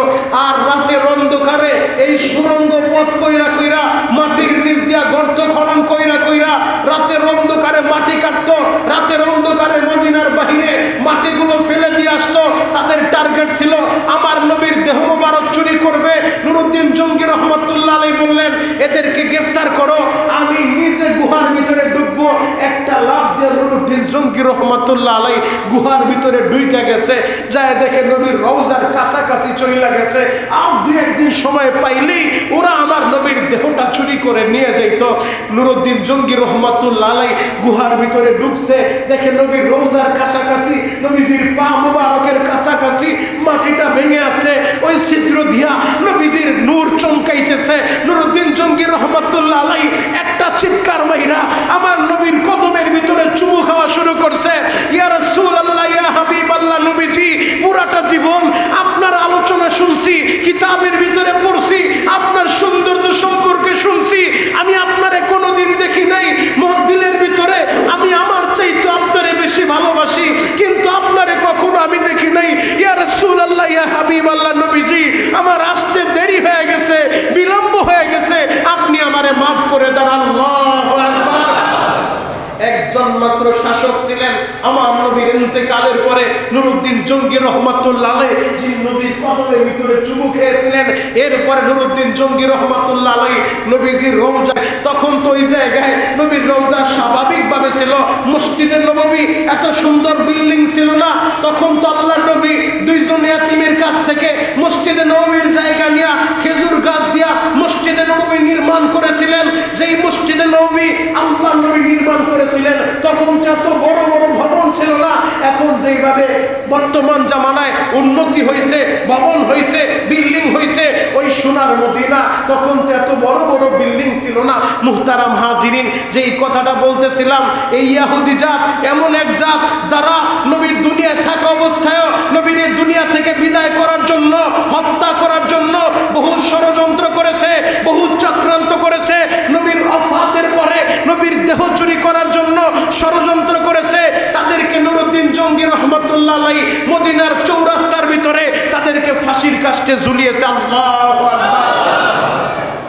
আর রাতের অন্ধকারে এই সুড়ঙ্গ পথ কইরা কইরা মাটির নিচ দিয়া গর্ত খনন কইরা কইরা রাতের অন্ধকারে মাটি কাটতো। রাতের অন্ধকারে মদিনার বাহিরে মাটিগুলো ফেলে দিয়ে আসতো। তাদের টার্গেট ছিল আমার নবীর দেহ মোবারক চুরি করবে। নুরুদ্দিন জঙ্গি রহমাতুল্লাহ আলাইহি বললেন, এদেরকে গ্রেফতার করো, আমি নিজে গুহার ভিতরে ঢুকবো। একটা লাফ দিয়ে নুরুদ্দিন জঙ্গি রহমাতুল্লাহ আলাইহি গুহার ভিতরে ঢুইকা গেছে। যায় দেখে নবীর রওজার কাছাকাছি চইলা গেছে। আর দুই একদিন সময় পাইলেই ওরা আমার নবীর দেহটা চুরি করে নিয়ে যাইত। নুরুদ্দিন জঙ্গি রহমাতুল্লাহ আলাইহি গুহার ভিতরে ঢুকছে, দেখে নবীর রওজার কাছাকাছি, নবীজির পা মুবারকের কাছাকাছি মাটিটা ভেঙে আছে। ওই ছিদ্র দিয়া নবীজির নূর চমকাইতেছে। নুরুদ্দিন জঙ্গি রহমাতুল্লাহ আলাইহি একটা চিৎকার মাইরা আমার নবীর কদমের ভিতরে চুমু খাওয়া শুরু করছে। ইয়া রাসূলুল্লাহ, ইয়া হাবিবাল্লাহ, নবীজি পুরাটা জীবন আপনার আলোচনা শুনছি, কিতাবের ভিতরে পড়ছি, আপনার সৌন্দর্য সম্পর্কে শুনছি, আমি আপনারে কোনোদিন দেখি নাই। দিলের ভিতরে আমি আমার চাইতে আপনারে বেশি ভালোবাসি, কিন্তু আপনারে কখনো আমি দেখি নাই। ইয়া রাসূলুল্লাহ, ইয়া হাবিবাল্লাহ, নবীজি আমার আসতে দেরি হয়ে গেছে, বিলম্ব হয়ে গেছে, আপনি আমারে মাফ করে দেন। আল্লাহু আকবার। একজন মাত্র শাসক ছিলেন আমার নবীর ইন্তেকালের পরে, নুরুদ্দিন জঙ্গি রহমাতুল্লাহ আলাইহি, যিনি নবীর কদমের ভিতরে চুমু খেয়েছিলেন। এরপরে নুরুদ্দিন জঙ্গি রহমাতুল্লাহ আলাইহি নবীজির রওজা, তখন তো ওই জায়গায় নবীর রওজা স্বাভাবিকভাবে ছিল, মসজিদে নববী এত সুন্দর বিল্ডিং ছিল না। তখন তো আল্লাহর নবী ইয়াতিমের কাছ থেকে মসজিদে নববীর জায়গা নিয়ে খেজুর গাছ দিয়া মসজিদে নববী নির্মাণ করেছিলেন। যেই মসজিদে নববী আল্লাহ নবী নির্মাণ করেছিলেন তখন এত বড় বড় ভবন ছিল না। এখন যেইভাবে বর্তমান জামানায় উন্নতি হয়েছে, ভবন হয়েছে, বিল্ডিং হয়েছে, ওই সোনার মদিনা তখন তো এত বড় বড় বিল্ডিং ছিল না। মুহতারাম হাজিরিন, যেই কথাটা বলতেছিলাম, এই ইহুদি জাত এমন এক জাত যারা নবীর দুনিয়ায় থাকা অবস্থায় নবীর দুনিয়া থেকে বিদায় করার জন্য, হত্যা করার জন্য বহু ষড়যন্ত্র করেছে, বহু চক্রান্ত করেছে। নবীর ওফাতের পরে নবীর দেহ চুরি করার জন্য ষড়যন্ত্র করেছে। তাদেরকে নুরউদ্দিন জঙ্গি রহমতুল্লাহ আলাইহি মদিনার চৌরাস্তার ভিতরে তাদেরকে ফাঁসির কাস্টে ঝুলিয়েছে। আল্লাহু আকবার।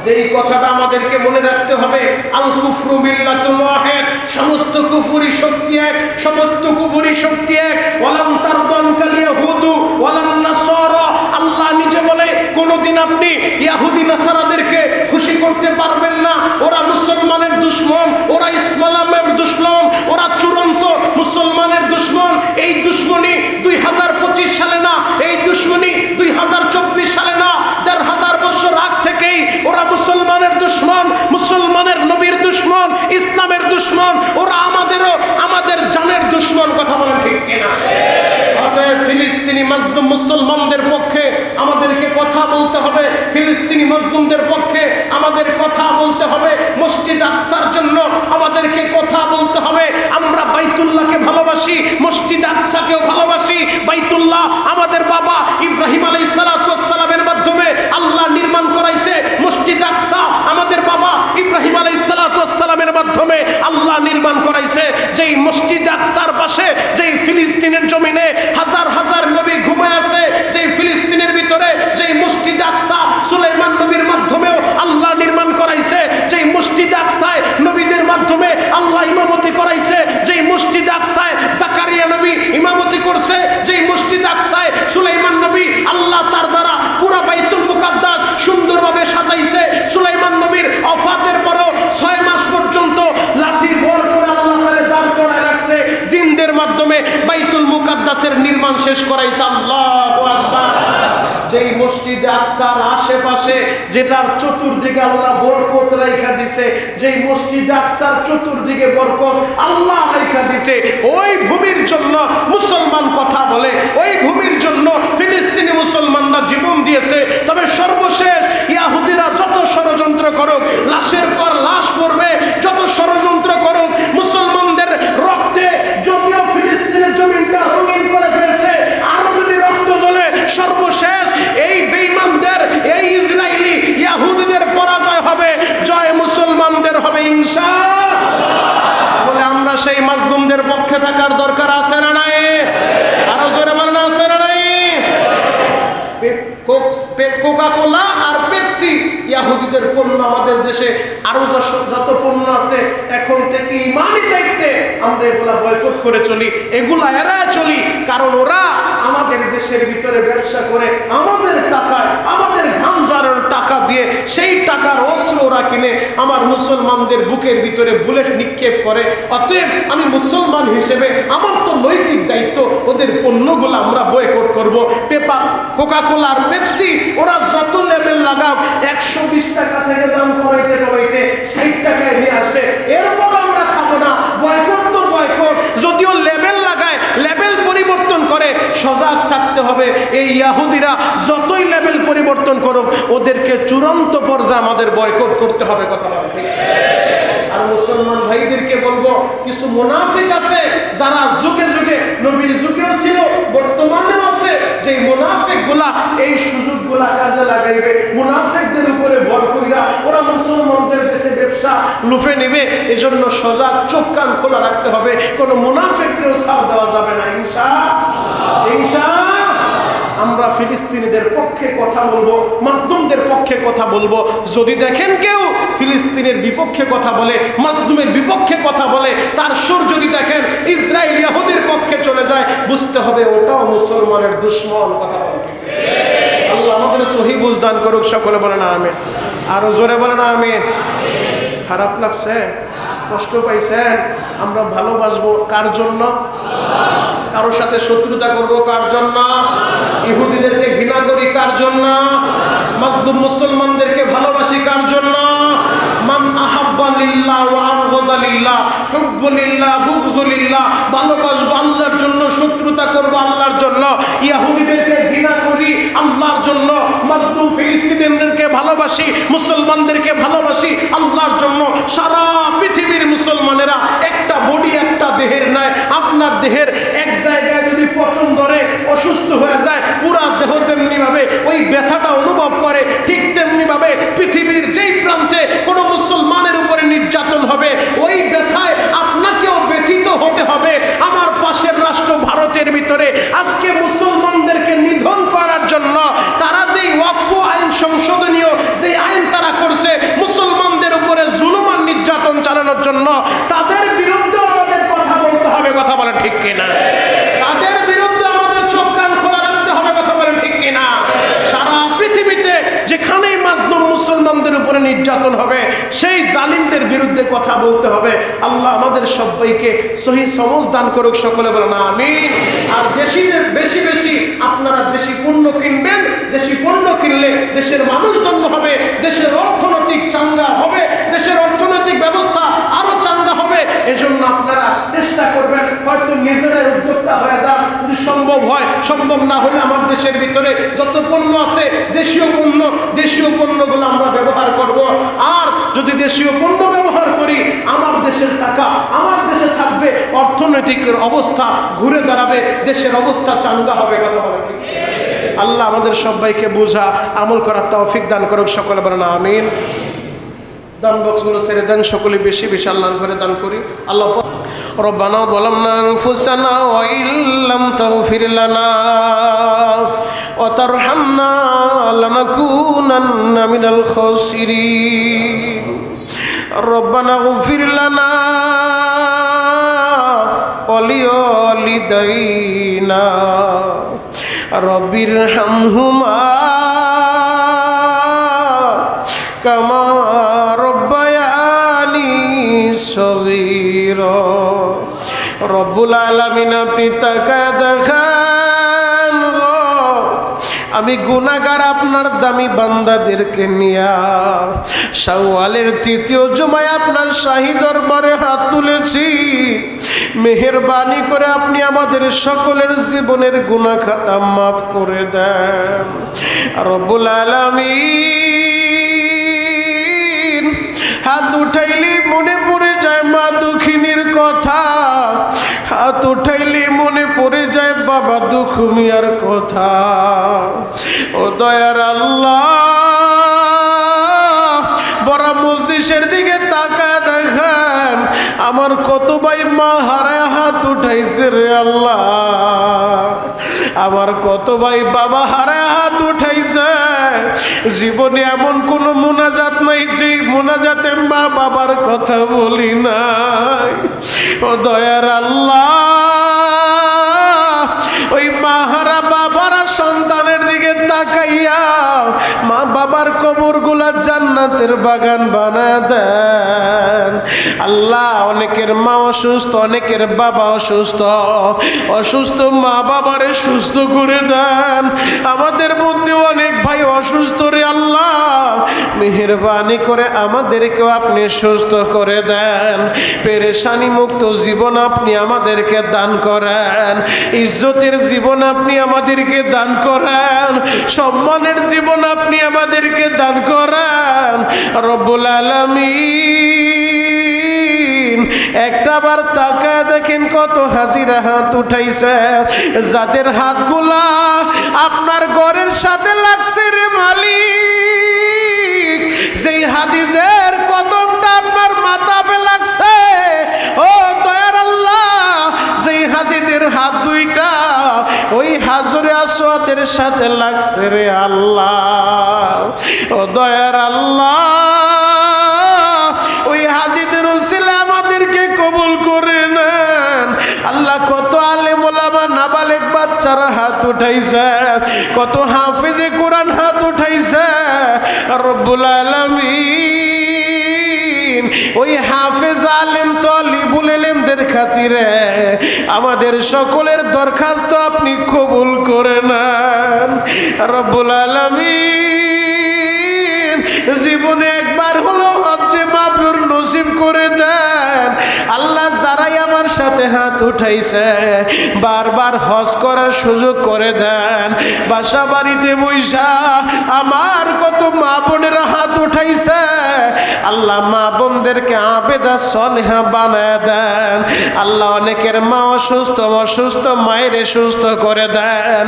যেই কথাটা আমাদেরকে মনে রাখতে হবে, আল কুফরু মিল্লাতুন ওয়াহিদ, সমস্ত কুফরি শক্তি এক, সমস্ত কুফরি শক্তি এক। ওয়ালাম তারদান কাল ইয়াহুদু ওয়ালান নাসারা, আল্লাহ নিজে বলে কোনদিন আপনি ইহুদি নাসারাদেরকে খুশি করতে পারবেন না। ওরা মুসলমানের দুশমন, ওরা ইসলামের দুশমন, ওরা চূড়ান্ত মুসলমানের দুশমন। এই দুশমনি 2025 সালে না, এই দুশমনি 2024 সালে না, 1500 বছর আগ থেকেই ওরা মুসলমানের দুশমন, মুসলমানের নবীর দুশমন, ইসলামের দুশমন। ওরা আমাদের জানের দুশমন। কথা বলেন ঠিক কিনা? অতএব ফিলিস্তিনি মাজলুম মুসলমানদের পক্ষে আমাদেরকে কথা বলতে হবে, ফিলিস্তিনি মাজলুমদের পক্ষে আমাদের কথা বলতে হবে, মসজিদ আকসার জন্য আমাদেরকে কথা বলতে হবে। আমরা বাইতুল্লাহকে ভালোবাসি, মসজিদ আকসাকেও ভালোবাসি। বাইতুল্লাহ আমাদের বাবা ইব্রাহিম আলাইহিস সালাতু ওয়াস সালামের মাধ্যমে আল্লাহ নির্মাণ করাইছে, মসজিদ আকসা আমাদের বাবা ইব্রাহিম আলাইহিস সালাতু ওয়াস সালামের মাধ্যমে আল্লাহ নির্মাণ করাইছে। যেই মসজিদ আকসার পাশে, যেই ফিলিস্তিনের জমিনে হাজার হাজার নবী ঘুমায় আছে, যেই ফিলিস্তিনের ভিতরে যেই মসজিদ আকসা সুলাইমান নবীর মাধ্যমেও আল্লাহ নির্মাণ করাইছে, যেই মসজিদ আকসায় নবীদের মাধ্যমে আল্লাহ ইমামতি করাইছে, যেই মসজিদ আকসায় জাকারিয়া নবী ইমামতি করছে, যেই মসজিদ আকসায় সুলাইমান নবী আল্লাহ তার দ্বারা পুরা বাইতুল মুকাদ্দাস সুন্দরভাবে সাজাইছে। সুলাইমান নবীর ওফাতের পরও 6 মাস পর্যন্ত লাঠি বর করে আল্লাহ তাআলা দাঁড় করায় রাখছে, জিনদের মাধ্যমে বাইতুল মুকাদ্দাসের নির্মাণ শেষ করাইছে। আল্লাহু আকবার। যেই মসজিদ আকসার আশেপাশে, যেটার চতুর্দিকে আল্লাহ বরকত রাইখা দিছে, যেই মসজিদ আকসার চতুর্দিকে বরকত আল্লাহ রাইখা দিছে, ওই ভূমির জন্য মুসলমান কথা বলে, ওই ভূমির জন্য ফিলিস্তিনি মুসলমানরা জীবন দিয়েছে। তবে সর্বশেষ ইহুদিরা যত ষড়যন্ত্র করুক, লাশের পর লাশ পড়বে, যত ষড়যন্ত্র করুক, মুসলমানদের রক্তে যদিও ফিলিস্তিনের জমিনটা রঙিন করে ফেলছে, আরো যদি রক্ত জ্বলে, সর্বশেষ এই বেঈমানদের, এই ইসরায়েলি ইহুদিদের পরাজয় হবে, জয় মুসলমানদের হবে ইনশাআল্লাহ। বলে আমরা সেই মাজলুমদের পক্ষে থাকার দরকার আছে না নাই? আরো জোরে বলেন, আছে না নাই? কোকা কোলা আর পেপসি ইহুদিদের পণ্য আমাদের দেশে আরো যত পণ্য আছে, এখন থেকে ইমানি দায়িত্বে আমরা এগুলা বয়কট করে চলি, এগুলা এড়ায় চলি। কারণ ওরা আমাদের দেশের ভিতরে ব্যবসা করে আমাদের টাকায়, আমাদের ঘাম ঝরানোর টাকা দিয়ে সেই টাকার অস্ত্র ওরা কিনে আমার মুসলমানদের বুকের ভিতরে বুলেট নিক্ষেপ করে। অতএব আমি মুসলমান হিসেবে আমার তো নৈতিক দায়িত্ব ওদের পণ্যগুলো আমরা বয়কট করব। কোকা কোলা আর পেপসি ওরা যত লেভেল লাগাও, 120 টাকা থেকে দাম কমাইতে কমাইতে 60 টাকায় নিয়ে আসে, এরপর আমরা খাবো না। বয়কট তো বয়কট, যদিও লেভেল লাগায়, লেভেল পরিবর্তন করে, সজাগ থাকতে হবে। এই ইহুদিরা যতই লেভেল পরিবর্তন করুক, ওদেরকে চূড়ান্ত পর্যায়ে আমাদের বয়কট করতে হবে। কথা বলা ঠিক। আর মুসলমান ভাইদেরকে বলবো, কিছু মুনাফিক আছে যারা যুগে যুগে, নবীর যুগেও ছিল, বর্তমানেও আছে, যে মুনাফিক গুলা এই সুযোগ গুলা কাজে লাগাইবে, মুনাফিকদের উপরে ভর কইরা ওরা মুসলমানদের দেশে ব্যবসা লুফে নেবে। এজন্য সজাগ, চোখ কান খোলা রাখতে হবে, কোন মুনাফিককেও ছাড় দেওয়া যাবে না ইনশাআল্লাহ। ইনশাআল্লাহ আমরা ফিলিস্তিনিদের পক্ষে কথা বলবো, মাজলুমদের পক্ষে কথা বলবো। যদি দেখেন কেউ ফিলিস্তিনের বিপক্ষে কথা বলে, মাজলুমের বিপক্ষে কথা বলে, তার সুর যদি দেখেন ইসরায়েল ইহুদির পক্ষে চলে যায়, বুঝতে হবে ওটাও মুসলমানের দুশমন। কথা বলতে আল্লাহ আমাদের সহি বুঝদান করুক। সকলে বলেন আমিন। আরো জোরে বলেন আমিন। খারাপ লাগছে, কষ্ট পাইছেন? আমরা ভালোবাসবো কার জন্য? কারোর সাথে শত্রুতা করবো কার জন্য? ইহুদি করি কার জন্য? মাজলুম মুসলমানদেরকে ভালোবাসি কার জন্য? মান আহাব্বা লিল্লাহ ওয়া আবগাযা লিল্লাহ, হুব্বু লিল্লাহ বুগযু লিল্লাহ, ভালোবাসবো আল্লাহর জন্য, শত্রুতা করব আল্লাহর জন্য। ইহুদিদেরকে ঘৃণা করি আল্লাহর জন্য, মাজলুম ফিলিস্তিনিদেরকে ভালোবাসি, মুসলমানদেরকে ভালোবাসি আল্লাহর জন্য। সারা পৃথিবীর মুসলমানেরা একটা বডি, একটা দেহের নাই। আপনার দেহের এক জায়গায় যদি পচন ধরে, অসুস্থ হয়ে যায়, পুরা দেহ যেমনি ভাবে ওই ব্যথাটা অনুভব করে, ঠিক তেমনি ভাবে পৃথিবীর যেই প্রান্তে কোনো মুসলমানের উপরে নির্যাতন হবে, ওই ব্যথায় আপনাকেও ব্যথিত হতে হবে। আমার পাশের রাষ্ট্র ভারতের ভিতরে আজকে মুসলমানদেরকে নিধন করার জন্য তারা যেই ওয়াকফ আইন সংশোধনীয় যে আইন তারা করছে মুসলমানদের উপরে জুলুম আর নির্যাতন চালানোর জন্য, তাদের বিরুদ্ধে আমাদের কথা বলতে হবে। কথা বলেন ঠিক কিনা? তাদের বিরুদ্ধে আমাদের চোখ কান খোলা রাখতে হবে। কথা বলেন ঠিক কিনা? সারা পৃথিবীতে যেখানেই মাজলুম মুসলমানদের উপরে নির্যাতন হবে, সেই জালিমদের বিরুদ্ধে কথা বলতে হবে। আল্লাহ আমাদের সবাইকে সহি সমঝ দান করুক। সকলে বলেন আমিন। আর বেশি বেশি আপনারা দেশি পণ্য কিনবেন। দেশি পণ্য কিনলে দেশের মানুষ ধন্য হবে, দেশের অর্থনৈতিক চাঙ্গা হবে, দেশের অর্থনৈতিক ব্যবস্থা আরো চাঙ্গা হবে। এজন্য আপনারা চেষ্টা করবেন, হয়তো নিজেরাই উদ্যোক্তা হয়ে যান যদি সম্ভব হয়। সম্ভব না হলে আমার দেশের ভিতরে যত পণ্য আছে দেশীয় পণ্যগুলো আমরা ব্যবহার করব। আর যদি দেশীয় পণ্য ব্যবহার করি, আমার দেশের টাকা আমার দেশে থাকবে, অর্থনৈতিক অবস্থা ঘুরে দাঁড়াবে, দেশের অবস্থা চাঙ্গা হবে। কথা বলে ঠিক? আল্লাহ আমাদের সবাইকে বুঝা আমল করার তৌফিক দান করুক। সকলে বলেন আমিন। দান বক্সগুলো ছেড়ে দেন, সকলে বেশি বেশি আল্লাহ করে দান করি। আল্লাহ রব্বানা যালামনা আনফুসানা ওয়া ইল্লাম তাগফির লানা ওয়া তারহামনা লানাকুনান্না মিনাল খাসিরিন। রব্বানা ইগফির লানা ওয়া লিওয়ালিদাইনা রব্বিরহামহুমা কামা রব্বায়ানি সগীরা। রব্বুল আলামিন আপনি তাকায় দেখান গো, আমি গুনাহগার আপনার দামি বান্দাদেরকে নিয়া শাওয়ালের ৩য় জুমায় আপনার শাহী দরবারে হাত তুলেছি। মেহেরবানি করে আপনি আমাদের সকলের জীবনের গুনাহ খাতা মাফ করে দেন। রব্বুল আলামিন হাত উঠাইলি মনে পড়ে যায় মা দুঃখিনীর কথা, হাত উঠাইলি মনে পড়ে যায় বাবা দুখুমিয়ার কথা। ও দয়ার আল্লাহ, বড় মজলিসের দিকে তাকায় দেখেন, আমার কত ভাই মা হারায় হাত উঠাইছে রে আল্লাহ। আমার কত ভাই বাবা হারায় হাত উঠাইছে। জীবনে এমন কোন মুনাজাত নাই যে মুনাজাতে মা বাবার কথা বলি নাই। ও দয়ার আল্লাহ, ওই মা হারা বাবারা সন্তানের দিকে তাকাইয়া মা বাবার কবর গুলা জান্নাতের বাগান বানায় দেন। আল্লাহ, অনেকের মা অসুস্থ, অনেকের বাবা অসুস্থ, অসুস্থ মা বাবারে সুস্থ করে দেন। আমাদের মধ্যে অনেক ভাই অসুস্থ রে আল্লাহ, মেহেরবানি করে আমাদেরকেও আপনি সুস্থ করে দেন। পেরেশানি মুক্ত জীবন আপনি আমাদেরকে দান করেন, ইজ্জতের জীবন আপনি আমাদেরকে দান করেন, সম্মানের জীবন আপনি আমাদেরকে দান করেন। রব্বুল আলামিন, একটাবার তাকায় দেখেন কত হাজিরা হাত উঠাইছে, যাদের হাতগুলা আপনার ঘরের সাথে লাগছে রে মালিক, যেই হাদিসের কদমটা আপনার মাথায় লাগছে, ও দয়ার আল্লাহ, যেই হাজিদের হাত দুইটা ওই হাজরে আসওয়াদের সাথে লাগছে রে আল্লাহ। ও দয়ার আল্লাহ, ওই হাজিদের উসিলা আমাদেরকে কবুল করে নেন। আল্লাহ, কত আলেম ওলামা নাবালেগ বাচ্চারা হাত উঠাইছে, কত হাফেজে কোরআন হাত উঠাইছে। রব্বুল আলামিন, ওই হাফেজ আলেম তালিবুল ইলমদের খাতিরে আমাদের সকলের দরখাস্ত আপনি কবুল করে নেন রব্বুল আলামিন। জীবনে একবার হলো হজ্জে মাবরুর নসিব করে দেন আল্লাহ। যারাই আমার সাথে হাত উঠাইছে বারবার হজ করার সুযোগ করে দেন। বাসা বাড়িতে বৈশা আমার কত মা বোনেরা হাত উঠাইছে আল্লাহ, মা বোনদেরকে আবেদা সলেহা বানায় দেন আল্লাহ। অনেকের মা অসুস্থ মায়ের সুস্থ করে দেন।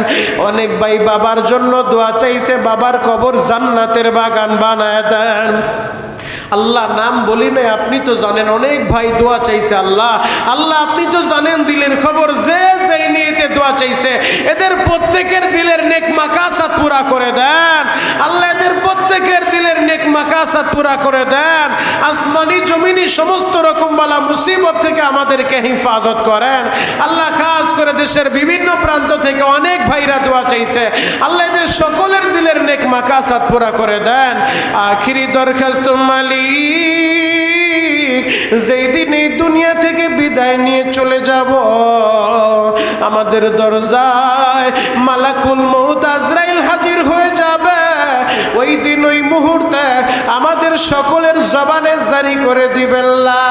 অনেক ভাই বাবার জন্য দোয়া চাইছে, বাবার কবর জান্নাতের বাগান বানায় দেন আল্লাহ। নাম বলি নাই, আপনি তো জানেন অনেক ভাই দোয়া চাইছে আল্লাহ। আল্লাহ আপনি তো জানেন দিলের খবর, যে যেই নিয়েতে দোয়া চাইছে এদের প্রত্যেকের দিলের নেক মাকাসাত পুরা করে দেন আল্লাহ। এদের প্রত্যেকের দিলের নেক মাকাসাত পুরা করে দেন। আসমানি জমিনি সমস্ত রকম বালা মুসিবত থেকে আমাদেরকে হেফাজত করেন আল্লাহ। খাস করে দেশের বিভিন্ন প্রান্ত থেকে অনেক ভাইরা দোয়া চাইছে আল্লাহ, এদের সকলের দিলের নেক মাকাসাত পুরা করে দেন। আখিরি দরখাস্ত মালিক, যেই দিন এই দুনিয়া থেকে বিদায় নিয়ে চলে যাব আমাদের দরজায় মালাকুল মউত আজরাইল হাজির হয়ে যাবে। ওই দিন ওই মুহূর্তে আমাদের সকলের জবানে জারি করে দিবেন লা